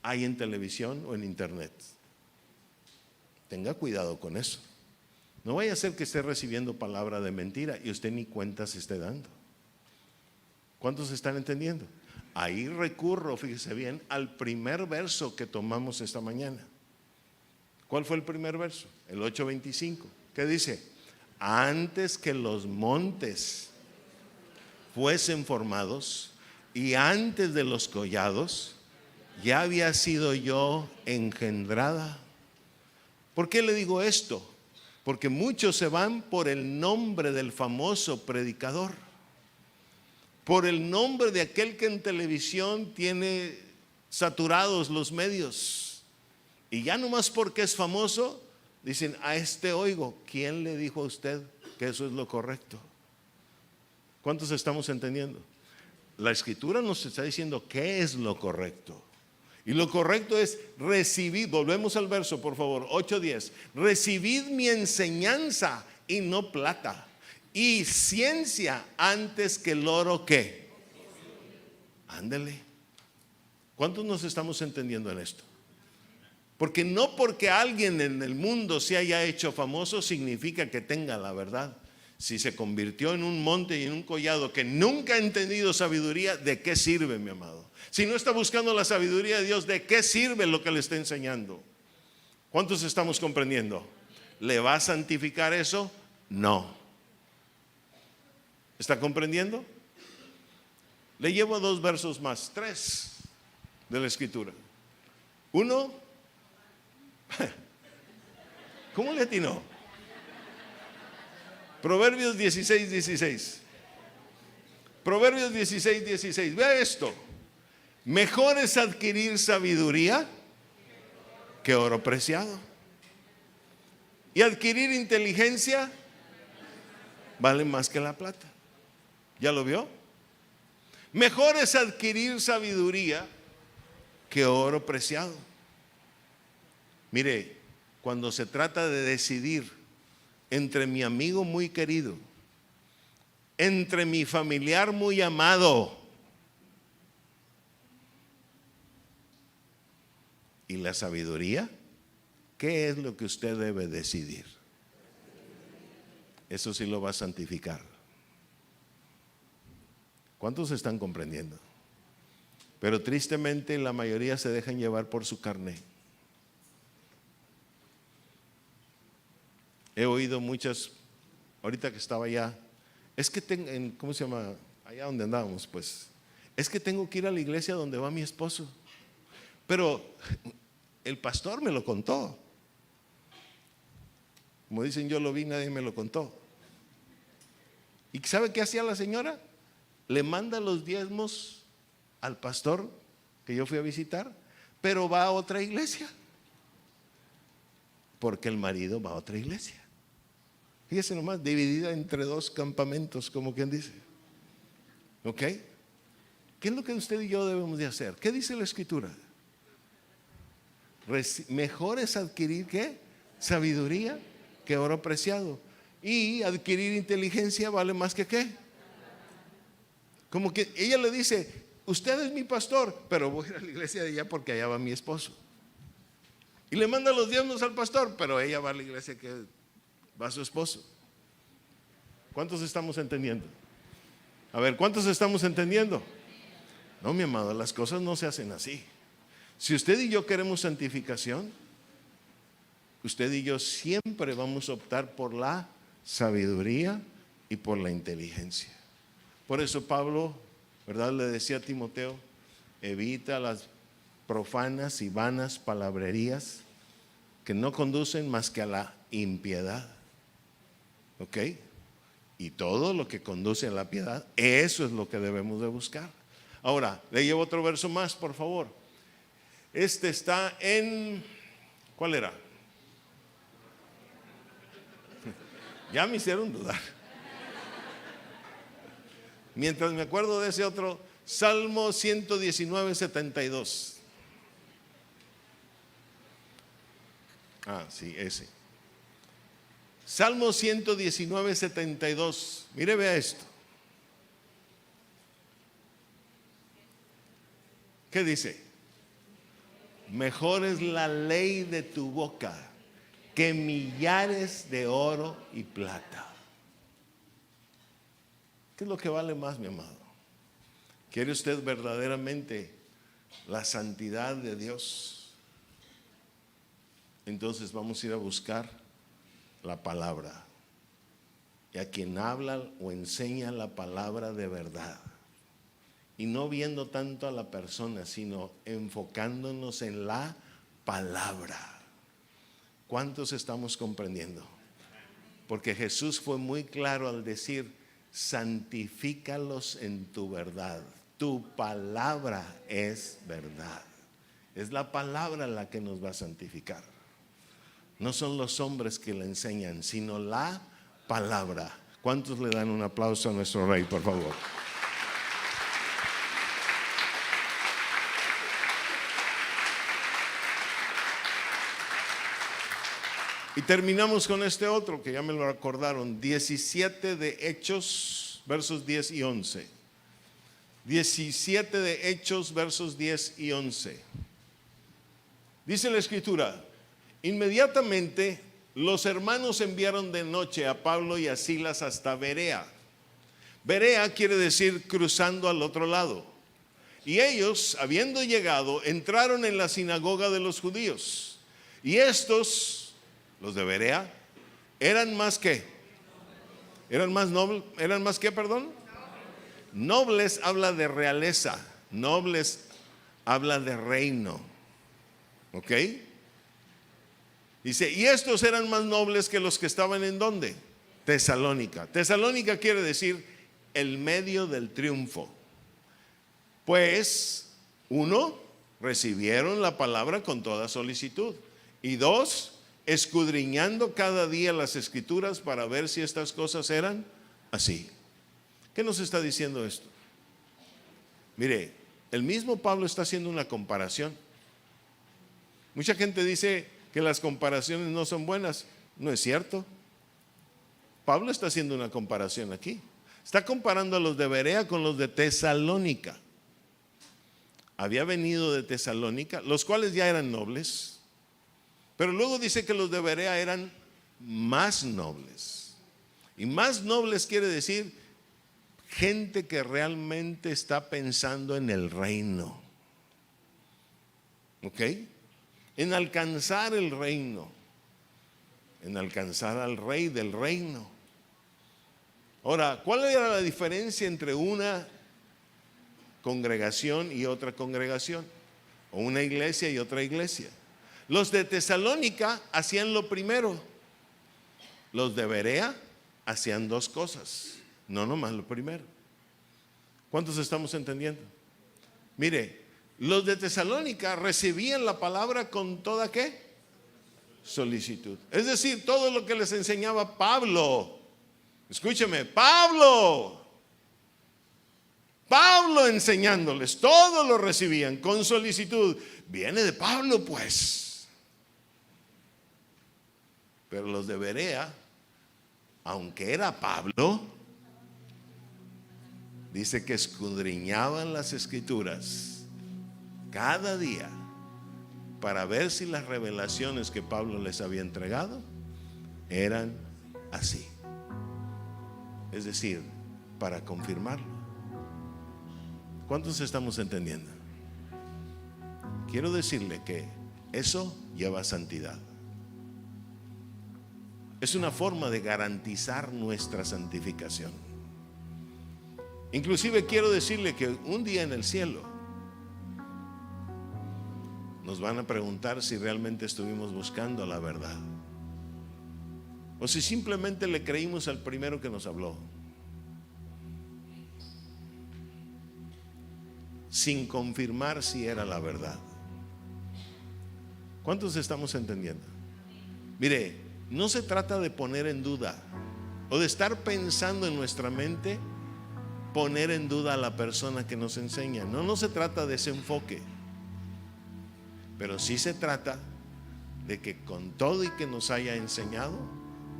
hay en televisión o en internet. Tenga cuidado con eso. No vaya a ser que esté recibiendo palabra de mentira y usted ni cuenta se esté dando. ¿Cuántos están entendiendo? Ahí recurro, fíjese bien, al primer verso que tomamos esta mañana. ¿Cuál fue el primer verso? El 8:25. ¿Qué dice? Antes que los montes fuesen formados y antes de los collados, ya había sido yo engendrada. ¿Por qué le digo esto? Porque muchos se van por el nombre del famoso predicador, por el nombre de aquel que en televisión tiene saturados los medios, y ya nomás porque es famoso dicen: a este oigo. ¿Quién le dijo a usted que eso es lo correcto? ¿Cuántos estamos entendiendo? La escritura nos está diciendo qué es lo correcto, y lo correcto es recibir. Volvemos al verso, por favor, 8:10. Recibid mi enseñanza y no plata, y ciencia antes que el oro. ¿Qué? Ándele. ¿Cuántos nos estamos entendiendo en esto? Porque no porque alguien en el mundo se haya hecho famoso significa que tenga la verdad, Si se convirtió en un monte y en un collado que nunca ha entendido sabiduría, ¿de qué sirve, mi amado? Si no está buscando la sabiduría de Dios, ¿de qué sirve lo que le está enseñando? ¿Cuántos estamos comprendiendo? ¿Le va a santificar eso? No. ¿Está comprendiendo? Le llevo 2 versos más, 3 de la Escritura. Uno, ¿cómo le atinó? Proverbios 16:16. Proverbios 16:16. Vea esto. Mejor es adquirir sabiduría que oro preciado. Y adquirir inteligencia vale más que la plata. ¿Ya lo vio? Mejor es adquirir sabiduría que oro preciado. Mire, cuando se trata de decidir entre mi amigo muy querido, entre mi familiar muy amado y la sabiduría, ¿qué es lo que usted debe decidir? Eso sí lo va a santificar. ¿Cuántos están comprendiendo? Pero tristemente la mayoría se dejan llevar por su carne. He oído muchas, ahorita que estaba allá, es que ¿cómo se llama? Allá donde andábamos, pues, es que tengo que ir a la iglesia donde va mi esposo. Pero el pastor me lo contó. Como dicen, yo lo vi, nadie me lo contó. ¿Y sabe qué hacía la señora? Le manda los diezmos al pastor que yo fui a visitar, pero va a otra iglesia. Porque el marido va a otra iglesia. Fíjese nomás, dividida entre 2 campamentos, como quien dice. ¿Ok? ¿Qué es lo que usted y yo debemos de hacer? ¿Qué dice la Escritura? Mejor es adquirir ¿qué? Sabiduría que oro preciado. Y adquirir inteligencia vale más que ¿qué? Como que ella le dice, usted es mi pastor, pero voy a ir a la iglesia de allá porque allá va mi esposo. Y le manda los diezmos al pastor, pero ella va a la iglesia que va su esposo. ¿Cuántos estamos entendiendo? A ver, ¿cuántos estamos entendiendo? No, mi amado, las cosas no se hacen así. Si usted y yo queremos santificación, usted y yo siempre vamos a optar por la sabiduría y por la inteligencia. Por eso Pablo, ¿verdad?, le decía a Timoteo, evita las profanas y vanas palabrerías que no conducen más que a la impiedad. ¿Ok? Y todo lo que conduce a la piedad, eso es lo que debemos de buscar. Ahora, le llevo otro verso más, por favor. Este está en, ¿cuál era? Ya me hicieron dudar. Mientras me acuerdo de ese otro, Salmo 119:72. Ah, sí, ese. Salmo 119:72. Mire, vea esto. ¿Qué dice? Mejor es la ley de tu boca que millares de oro y plata. ¿Qué es lo que vale más, mi amado? ¿Quiere usted verdaderamente la santidad de Dios? Entonces vamos a ir a buscar la palabra. Y a quien habla o enseña la palabra de verdad. Y no viendo tanto a la persona, sino enfocándonos en la palabra. ¿Cuántos estamos comprendiendo? Porque Jesús fue muy claro al decir, santifícalos en tu verdad. Tu palabra es verdad. Es la palabra la que nos va a santificar. No son los hombres que la enseñan, sino la palabra. ¿Cuántos le dan un aplauso a nuestro Rey, por favor? Y terminamos con este otro que ya me lo recordaron, 17 de Hechos, versos 10 y 11. 17 de Hechos, versos 10 y 11. Dice la Escritura, inmediatamente los hermanos enviaron de noche a Pablo y a Silas hasta Berea. Berea quiere decir cruzando al otro lado. Y ellos, habiendo llegado, entraron en la sinagoga de los judíos. Y estos, los de Berea, eran más que, eran más que, perdón. Nobles habla de realeza, nobles habla de reino. ¿Ok? Dice, y estos eran más nobles que los que estaban en ¿dónde? Tesalónica. Tesalónica quiere decir el medio del triunfo. Pues, 1, recibieron la palabra con toda solicitud. Y 2, escudriñando cada día las escrituras para ver si estas cosas eran así. ¿Qué nos está diciendo esto? Mire, el mismo Pablo está haciendo una comparación. Mucha gente dice que las comparaciones no son buenas. No es cierto. Pablo está haciendo una comparación aquí. Está comparando a los de Berea con los de Tesalónica. Había venido de Tesalónica, los cuales ya eran nobles, pero luego dice que los de Berea eran más nobles. Y más nobles quiere decir gente que realmente está pensando en el reino. ¿Ok? En alcanzar el reino, en alcanzar al rey del reino. Ahora, ¿cuál era la diferencia entre una congregación y otra congregación? O una iglesia y otra iglesia. Los de Tesalónica hacían lo primero. Los de Berea hacían dos cosas, no nomás lo primero. ¿Cuántos estamos entendiendo? Mire, los de Tesalónica recibían la palabra con toda ¿qué? Solicitud. Es decir, todo lo que les enseñaba Pablo. Escúcheme, Pablo enseñándoles, todo lo recibían con solicitud. Viene de Pablo, pues. Pero los de Berea, aunque era Pablo, dice que escudriñaban las escrituras cada día para ver si las revelaciones que Pablo les había entregado eran así. Es decir, para confirmarlo. ¿Cuántos estamos entendiendo? Quiero decirle que eso lleva santidad. Es una forma de garantizar nuestra santificación. Inclusive quiero decirle que un día en el cielo nos van a preguntar si realmente estuvimos buscando la verdad o si simplemente le creímos al primero que nos habló, sin confirmar si era la verdad. ¿Cuántos estamos entendiendo? Mire, no se trata de poner en duda o de estar pensando en nuestra mente poner en duda a la persona que nos enseña. No se trata de ese enfoque, pero sí se trata de que con todo y que nos haya enseñado,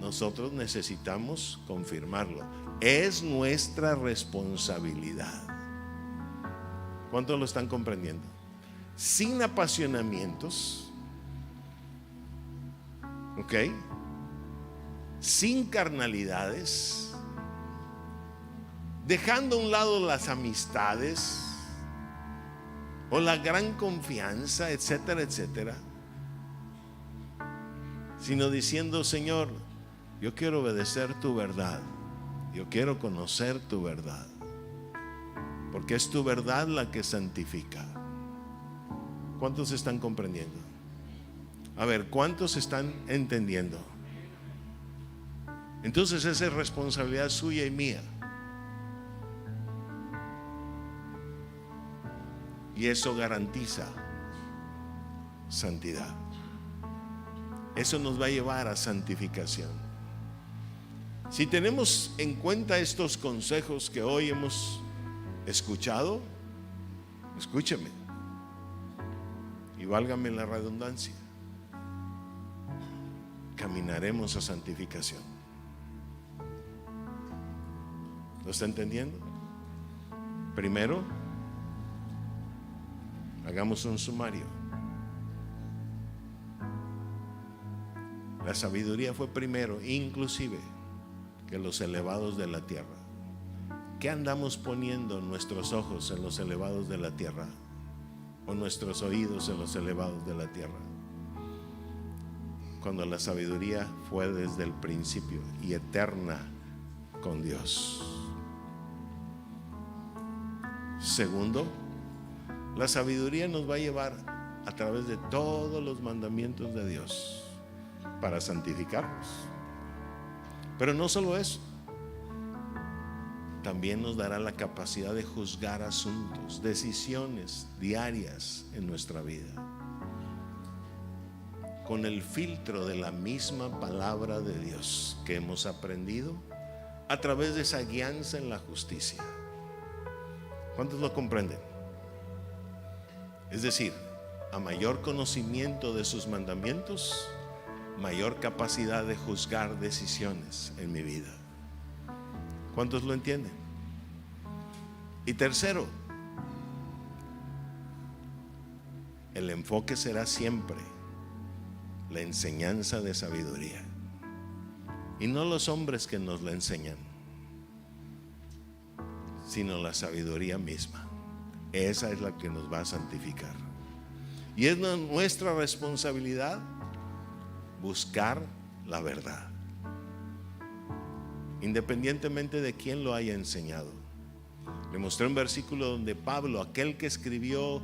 nosotros necesitamos confirmarlo. Es nuestra responsabilidad. ¿Cuántos lo están comprendiendo? Sin apasionamientos, ¿ok? Sin carnalidades, dejando a un lado las amistades o la gran confianza, etcétera, etcétera, sino diciendo: Señor, yo quiero obedecer tu verdad, yo quiero conocer tu verdad, porque es tu verdad la que santifica. ¿Cuántos están comprendiendo? A ver, ¿cuántos están entendiendo? Entonces esa es responsabilidad suya y mía. Y eso garantiza santidad. Eso nos va a llevar a santificación. Si tenemos en cuenta estos consejos que hoy hemos escuchado, escúcheme y válgame la redundancia, caminaremos a santificación. ¿Lo está entendiendo? Primero, hagamos un sumario. La sabiduría fue primero, inclusive, que los elevados de la tierra. ¿Qué andamos poniendo nuestros ojos en los elevados de la tierra? ¿O nuestros oídos en los elevados de la tierra? Cuando la sabiduría fue desde el principio y eterna con Dios. Segundo, la sabiduría nos va a llevar a través de todos los mandamientos de Dios para santificarnos. Pero no solo eso, también nos dará la capacidad de juzgar asuntos, decisiones diarias en nuestra vida, con el filtro de la misma palabra de Dios que hemos aprendido a través de esa guianza en la justicia. ¿Cuántos lo comprenden? Es decir, a mayor conocimiento de sus mandamientos, mayor capacidad de juzgar decisiones en mi vida. ¿Cuántos lo entienden? Y tercero, el enfoque será siempre la enseñanza de sabiduría, y no los hombres que nos la enseñan, sino la sabiduría misma. Esa es la que nos va a santificar. Y es nuestra responsabilidad buscar la verdad, independientemente de quién lo haya enseñado. Le mostré un versículo donde Pablo, aquel que escribió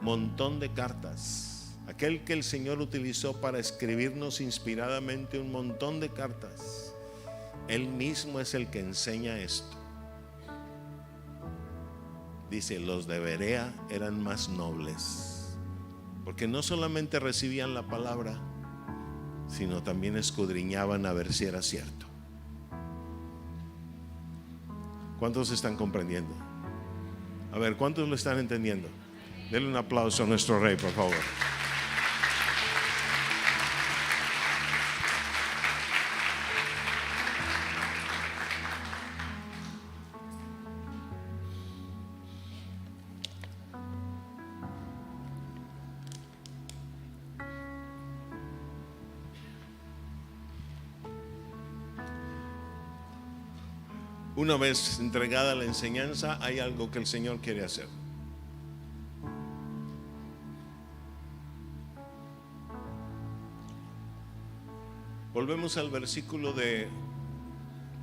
montón de cartas, aquel que el Señor utilizó para escribirnos inspiradamente un montón de cartas, él mismo es el que enseña esto. Dice, los de Berea eran más nobles, porque no solamente recibían la palabra, sino también escudriñaban a ver si era cierto. ¿Cuántos están comprendiendo? A ver, ¿cuántos lo están entendiendo? Denle un aplauso a nuestro Rey, por favor. Una vez entregada la enseñanza, hay algo que el Señor quiere hacer. Volvemos al versículo de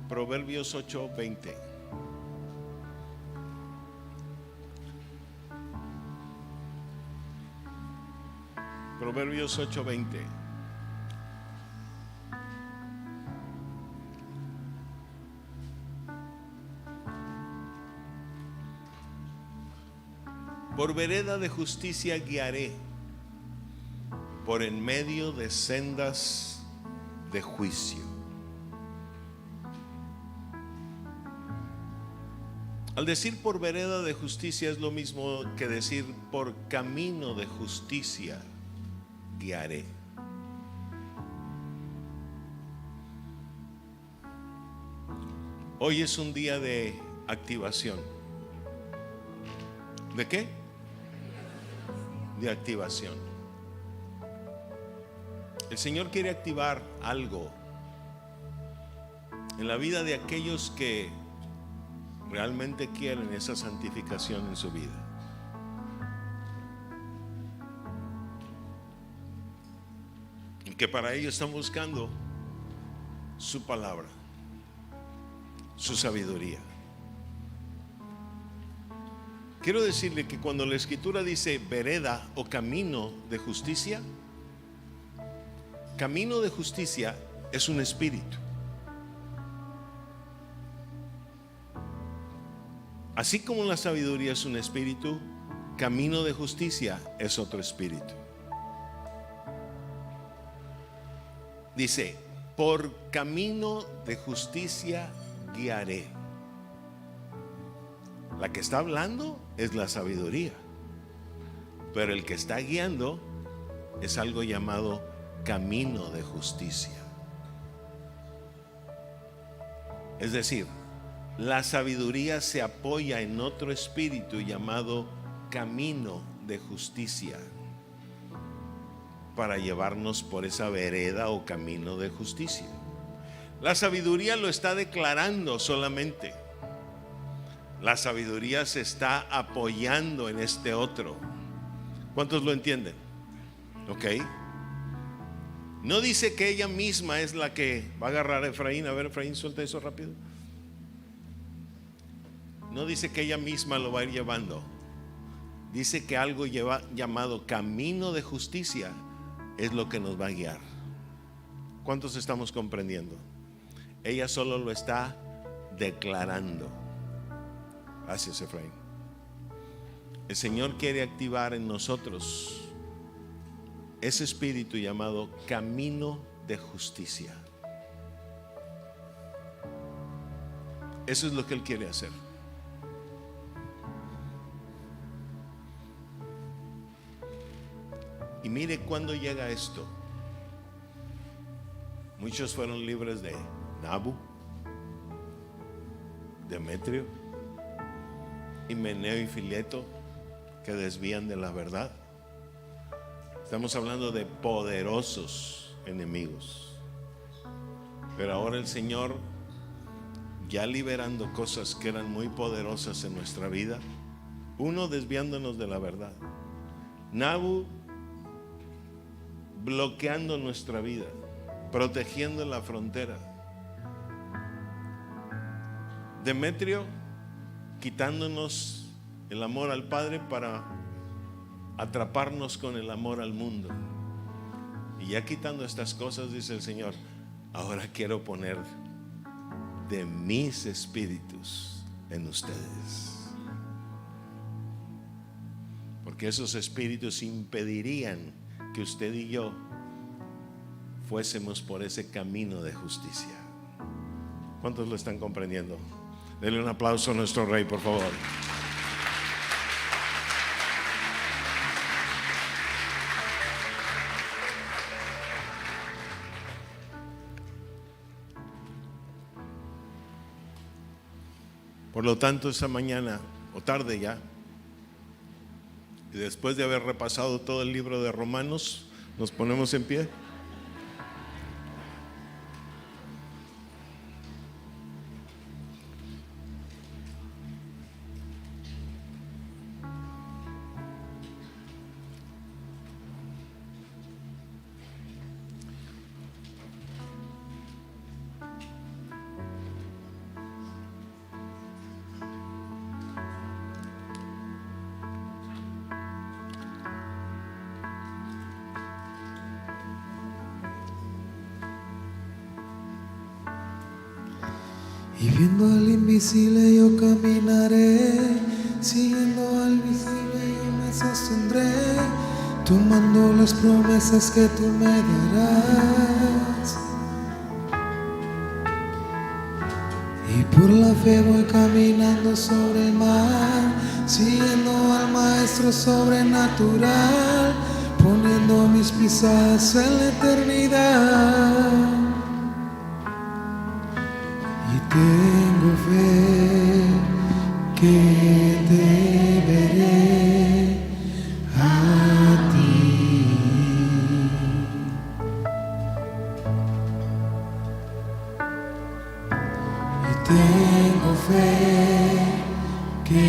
Proverbios 8:20. Proverbios 8:20. Por vereda de justicia guiaré, por en medio de sendas de juicio. Al decir por vereda de justicia es lo mismo que decir por camino de justicia guiaré. Hoy es un día de activación. ¿De qué? De activación. El Señor quiere activar algo en la vida de aquellos que realmente quieren esa santificación en su vida. Y que para ello están buscando su palabra, su sabiduría. Quiero decirle que cuando la Escritura dice vereda o camino de justicia, camino de justicia es un espíritu. Así como la sabiduría es un espíritu, camino de justicia es otro espíritu. Dice, por camino de justicia guiaré. La que está hablando es la sabiduría, pero el que está guiando es algo llamado camino de justicia. Es decir, la sabiduría se apoya en otro espíritu llamado camino de justicia. para llevarnos por esa vereda o camino de justicia. La sabiduría lo está declarando solamente. La sabiduría se está apoyando en este otro. ¿Cuántos lo entienden? ¿Ok? No dice que ella misma es la que va a agarrar a Efraín. A ver, Efraín, suelta eso rápido. No dice que ella misma lo va a ir llevando. Dice que algo llamado camino de justicia es lo que nos va a guiar. ¿Cuántos estamos comprendiendo? Ella solo lo está declarando. Gracias, Efraín. El Señor quiere activar en nosotros ese espíritu llamado camino de justicia. Eso es lo que Él quiere hacer. Y mire cuando llega esto. Muchos fueron libres de Nabu, Demetrio, Himeneo y Fileto, que desvían de la verdad. Estamos hablando de poderosos enemigos. Pero ahora el Señor, ya liberando cosas que eran muy poderosas en nuestra vida, uno, desviándonos de la verdad, Nabu bloqueando nuestra vida, protegiendo la frontera, Demetrio quitándonos el amor al Padre para atraparnos con el amor al mundo. Y ya quitando estas cosas, dice el Señor, ahora quiero poner de mis espíritus en ustedes, porque esos espíritus impedirían que usted y yo fuésemos por ese camino de justicia. ¿Cuántos lo están comprendiendo? Denle un aplauso a nuestro Rey, por favor. Por lo tanto, esa mañana o tarde ya, y después de haber repasado todo el libro de Romanos, nos ponemos en pie. Y viendo al invisible yo caminaré, siguiendo al visible yo me sostendré, tomando las promesas que tú me darás. Y por la fe voy caminando sobre el mar, siguiendo al Maestro sobrenatural, poniendo mis pisadas en la eternidad. Tengo fe que te veré a ti. Y tengo fe que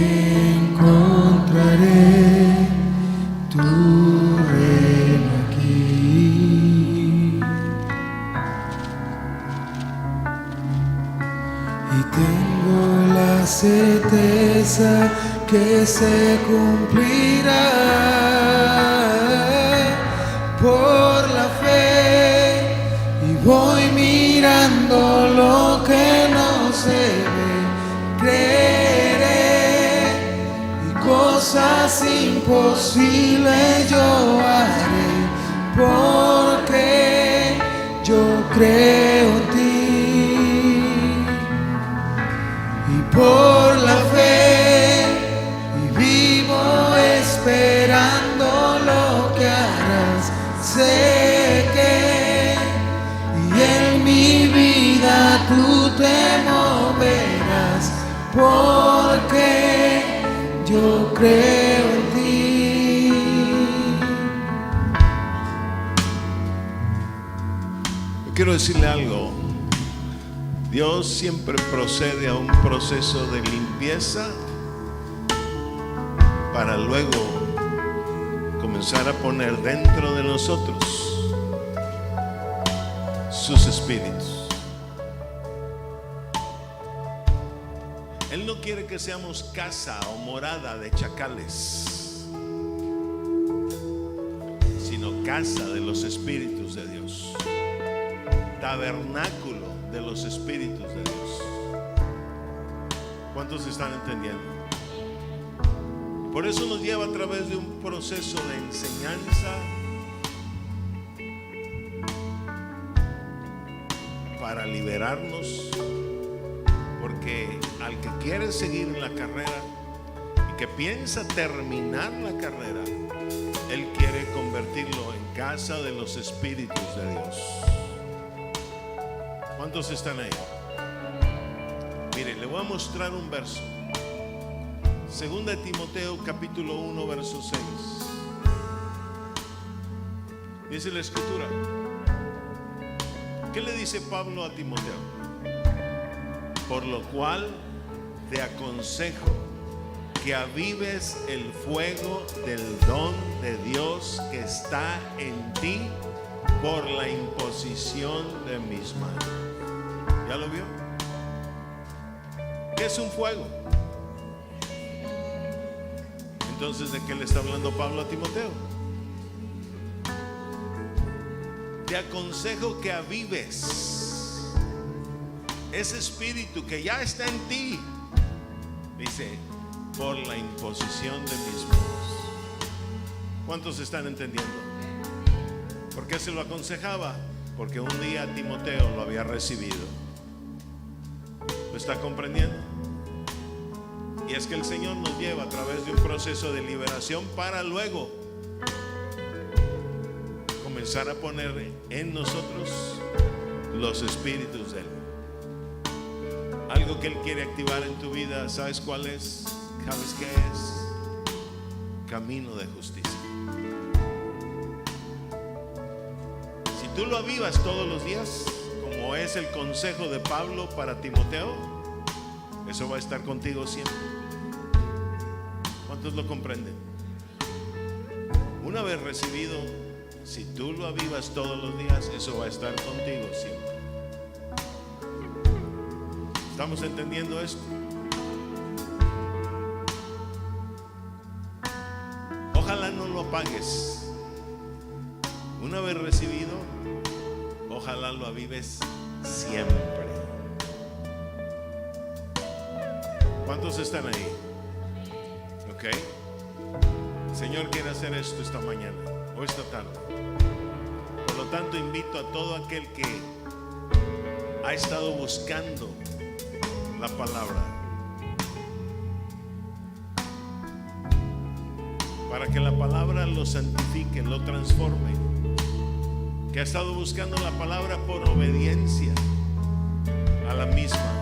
encontraré tu reino aquí. Y tengo la certeza que se cumplirá por la fe, y voy mirando lo que no se ve, creeré, y cosas imposibles yo haré, porque yo creo en ti. Por la fe y vivo esperando lo que harás. Sé que y en mi vida tú te moverás, porque yo creo en ti. quiero decirle algo. Dios siempre procede a un proceso de limpieza para luego comenzar a poner dentro de nosotros sus espíritus. Él no quiere que seamos casa o morada de chacales, sino casa de los espíritus de Dios, tabernáculo de los espíritus de Dios. ¿Cuántos están entendiendo? Por eso nos lleva a través de un proceso de enseñanza para liberarnos, porque al que quiere seguir en la carrera y que piensa terminar la carrera, Él quiere convertirlo en casa de los espíritus de Dios. ¿Cuántos están ahí? Mire, le voy a mostrar un verso. Segunda de Timoteo capítulo 1 verso 6. Dice la escritura. ¿Qué le dice Pablo a Timoteo? Por lo cual te aconsejo que avives el fuego del don de Dios que está en ti por la imposición de mis manos. ¿Ya lo vio? ¿Qué es un fuego? Entonces, ¿de qué le está hablando Pablo a Timoteo? Te aconsejo que avives ese espíritu que ya está en ti, dice, por la imposición de mis manos. ¿Cuántos están entendiendo? ¿Por qué se lo aconsejaba? Porque un día Timoteo lo había recibido. ¿Lo está comprendiendo? Y es que el Señor nos lleva a través de un proceso de liberación para luego comenzar a poner en nosotros los espíritus de Él. Algo que Él quiere activar en tu vida, ¿sabes cuál es? ¿Sabes qué es? Camino de justicia. Si tú lo avivas todos los días, como es el consejo de Pablo para Timoteo, eso va a estar contigo siempre. ¿Cuántos lo comprenden? Una vez recibido, si tú lo avivas todos los días, eso va a estar contigo siempre. ¿Estamos entendiendo esto? Ojalá no lo apagues. Una vez recibido, ojalá lo avives siempre. ¿Cuántos están ahí? Ok. El Señor quiere hacer esto esta mañana o esta tarde. Por lo tanto, invito a todo aquel que ha estado buscando la palabra para que la palabra lo santifique, lo transforme, que ha estado buscando la palabra por obediencia a la misma,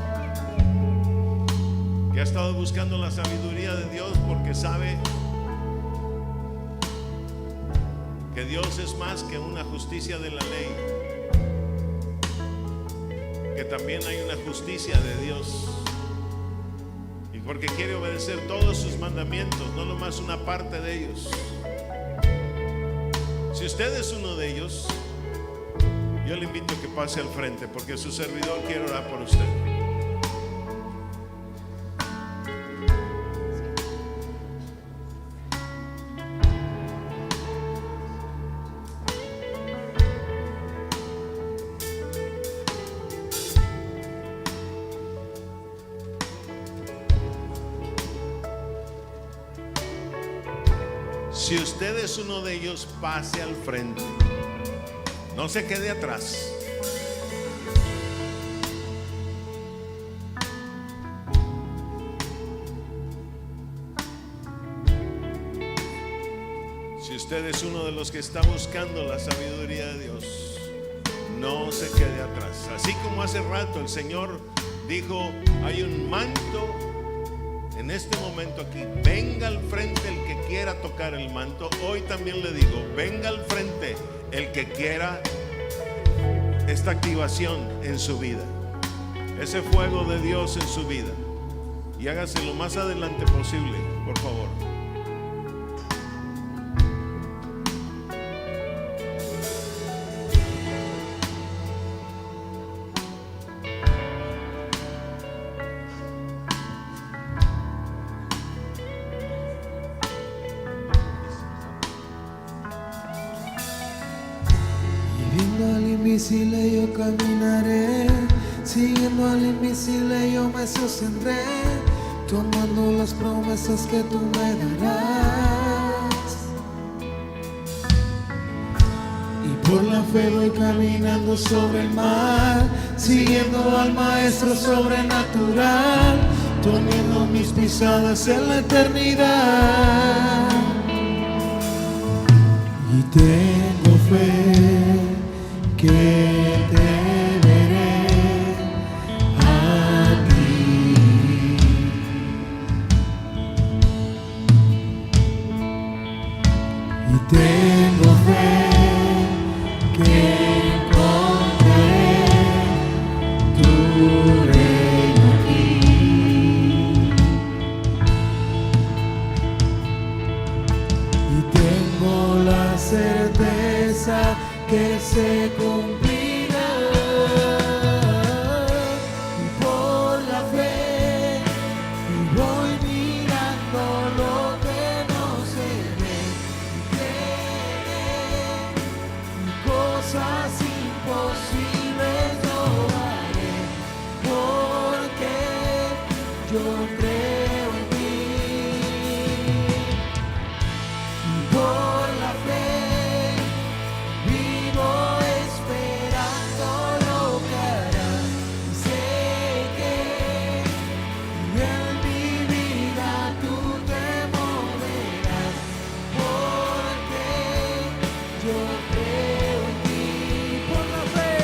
que ha estado buscando la sabiduría de Dios porque sabe que Dios es más que una justicia de la ley, que también hay una justicia de Dios, y porque quiere obedecer todos sus mandamientos, no nomás una parte de ellos. Si usted es uno de ellos, yo le invito a que pase al frente, porque su servidor quiere orar por usted. Si usted es uno de ellos, pase al frente. No se quede atrás. Si usted es uno de los que está buscando la sabiduría de Dios, no se quede atrás. Así como hace rato el Señor dijo, hay un manto en este momento aquí, venga al frente el que quiera tocar el manto. Hoy también le digo, venga al frente el que quiera esta activación en su vida, ese fuego de Dios en su vida. Y hágase lo más adelante posible, por favor. Viendo al invisible yo caminaré, siguiendo al invisible yo me sostendré, tomando las promesas que tú me darás. Y por la fe voy caminando sobre el mar, siguiendo al maestro sobrenatural, poniendo mis pisadas en la eternidad. Y tengo fe que te veré a ti. Y tengo fe que encontraré tu reino aquí. Y tengo la certeza que se cumplirá, y por la fe y voy mirando lo que no se ve, y creeré, y cosas imposibles yo haré, porque yo creo en ti. Y por la fe vivo esperando lo que harás. Sé que en mi vida tú te moverás, porque yo creo en ti. Por la fe,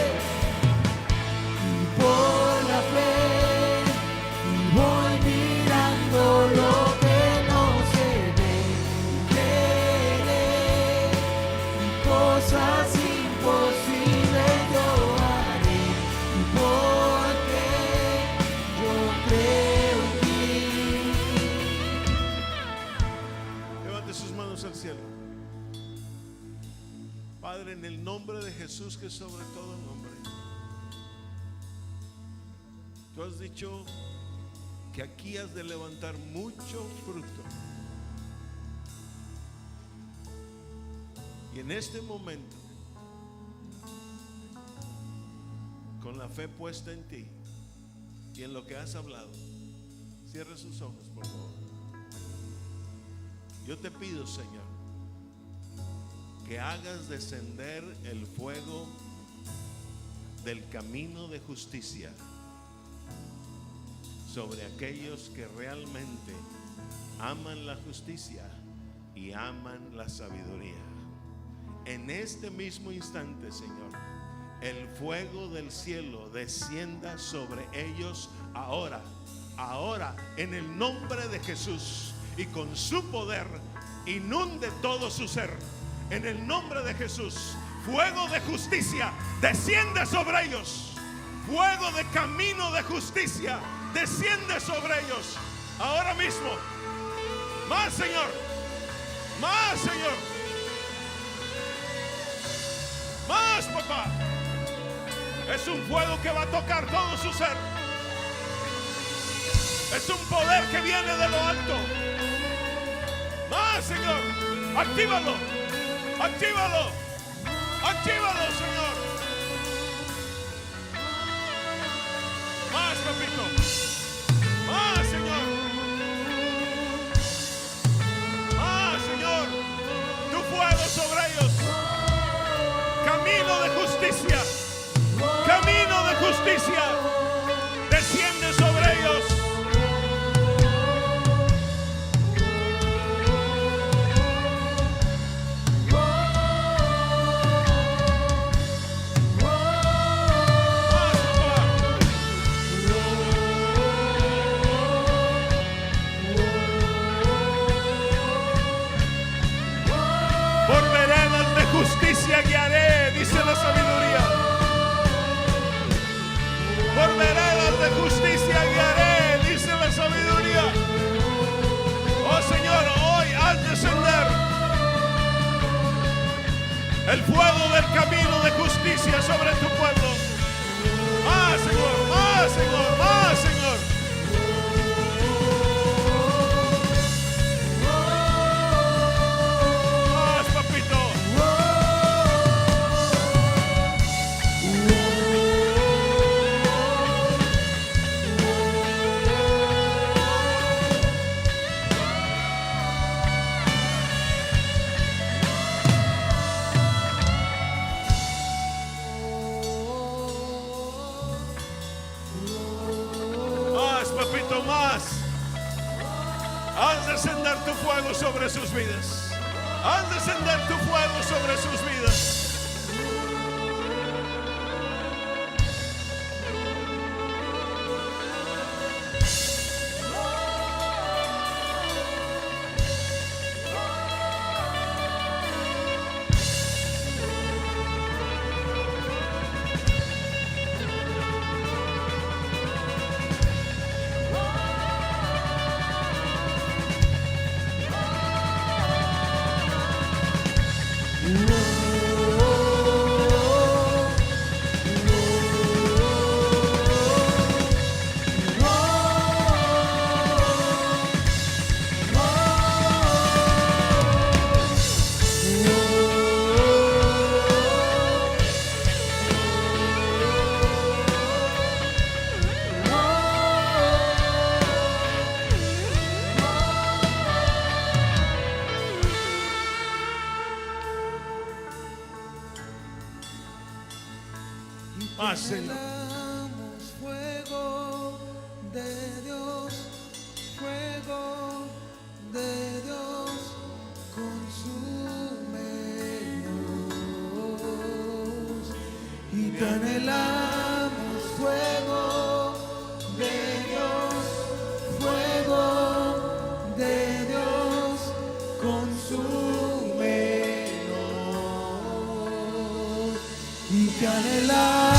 y por la fe, y voy mirando lo que no se ve, y creeré, y cosas imposibles yo haré, y porque yo creo en ti. Levante sus manos al cielo. Padre, en el nombre de Jesús, que es sobre todo nombre, tú has dicho que aquí has de levantar mucho fruto. Y en este momento, con la fe puesta en ti y en lo que has hablado, cierre sus ojos, por favor. Yo te pido, Señor, que hagas descender el fuego del camino de justicia sobre aquellos que realmente aman la justicia y aman la sabiduría. En este mismo instante, Señor, el fuego del cielo descienda sobre ellos ahora, en el nombre de Jesús, y con su poder inunde todo su ser. En el nombre de Jesús, fuego de justicia desciende sobre ellos. Fuego de camino de justicia desciende sobre ellos ahora mismo. Más, Señor. Más, Señor. Más, papá. Es un fuego que va a tocar todo su ser. Es un poder que viene de lo alto. Más, Señor. Actívalo. Actívalo. Actívalo, Señor. Más, papito. Más, Señor. Más, Señor. Tu fuego sobre ellos. Camino de justicia. Camino de justicia. Desciende sobre ellos. de justicia guiaré, dice la sabiduría. Oh Señor, hoy haz descender el fuego del camino de justicia sobre tu pueblo. Más, Señor, más, Señor, más, Señor. Más, papito. Más, papito, más. Haz descender tu fuego sobre sus vidas. Haz descender tu fuego sobre sus vidas. Más, Señor. Anhelamos fuego de Dios, fuego de Dios, consúmenos. Y te anhelamos fuego de Dios, fuego de Dios, consúmenos. Y te anhelamos.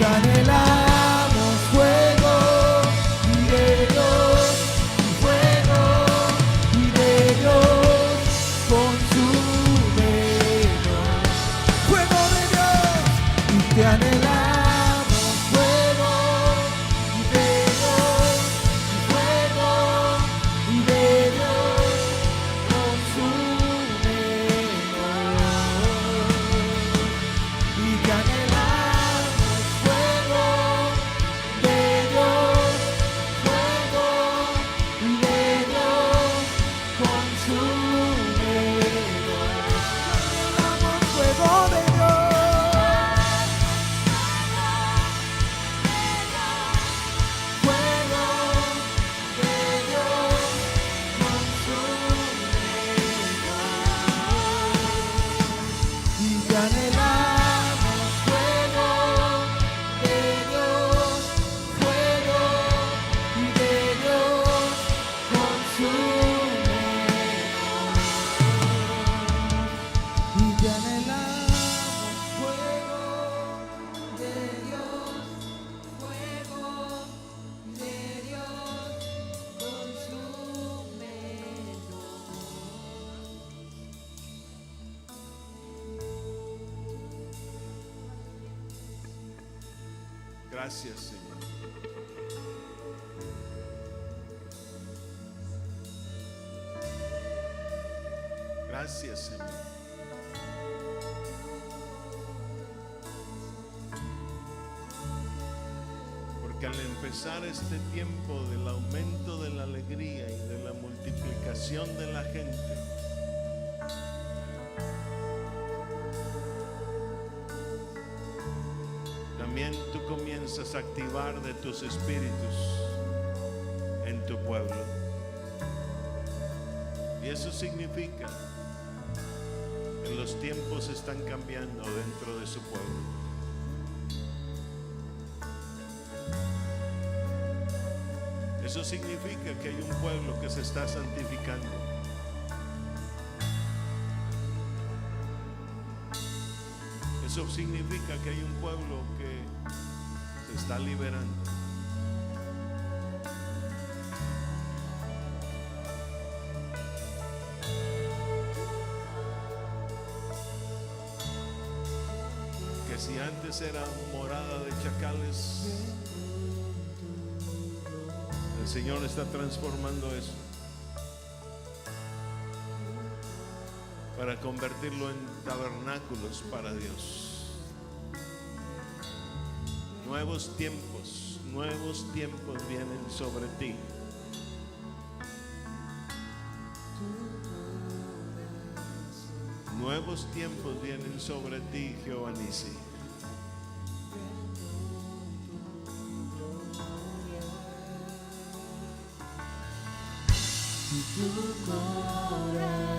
Anhelamos fuego de Dios, fuego de Dios, consúmenos. Fuego de Dios, y te anhelamos fuego de Dios, fuego de Dios, consúmenos. Y te anhelamos. Gracias, Señor. Gracias, Señor. Porque al empezar este tiempo del aumento de la alegría y de la multiplicación de la gente, también tú comienzas a activar de tus espíritus en tu pueblo. Y eso significa que los tiempos están cambiando dentro de su pueblo. Eso significa que hay un pueblo que se está santificando. Eso significa que hay un pueblo que se está liberando. Que si antes era morada de chacales, el Señor está transformando eso para convertirlo en tabernáculos para Dios. Nuevos tiempos vienen sobre ti. Nuevos tiempos vienen sobre ti, Jehová Nisi. Tu corazón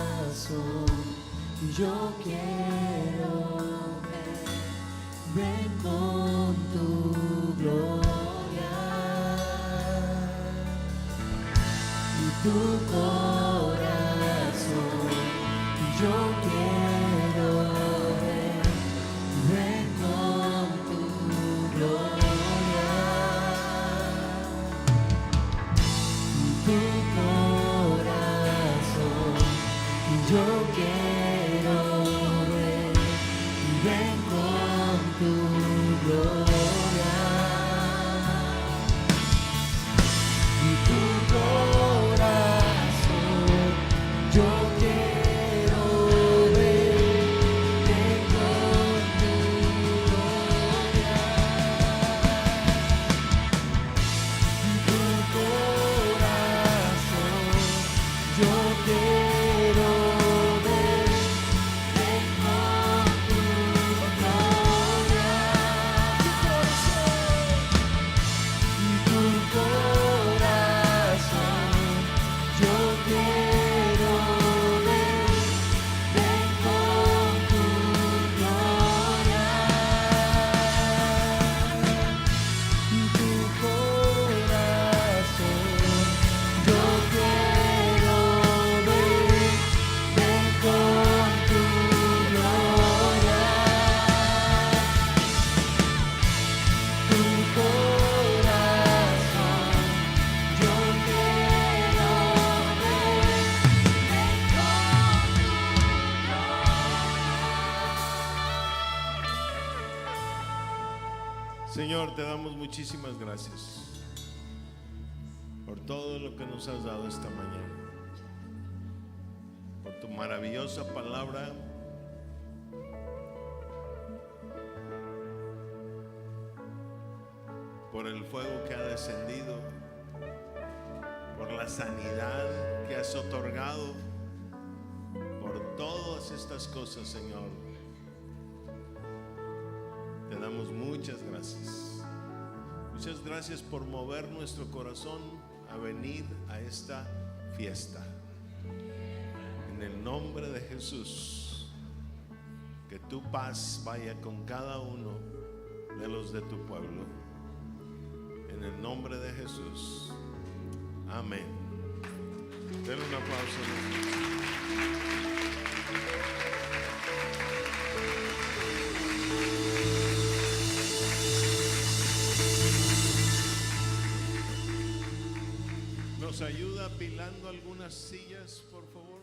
yo quiero ver, ven con tu gloria y tu corazón yo quiero ver, ven con tu gloria y tu yo quiero ver, ven con tu gloria y tu corazón. Yo quiero ver, ven con tu gloria y tu corazón. Yo quiero Señor, te damos muchísimas gracias por todo lo que nos has dado esta mañana, por tu maravillosa palabra, por el fuego que ha descendido, por la sanidad que has otorgado, por todas estas cosas, Señor. Te damos muchas gracias. Muchas gracias por mover nuestro corazón a venir a esta fiesta. En el nombre de Jesús, que tu paz vaya con cada uno de los de tu pueblo. En el nombre de Jesús. Amén. Denle un aplauso. ¿Nos ayuda apilando algunas sillas, por favor?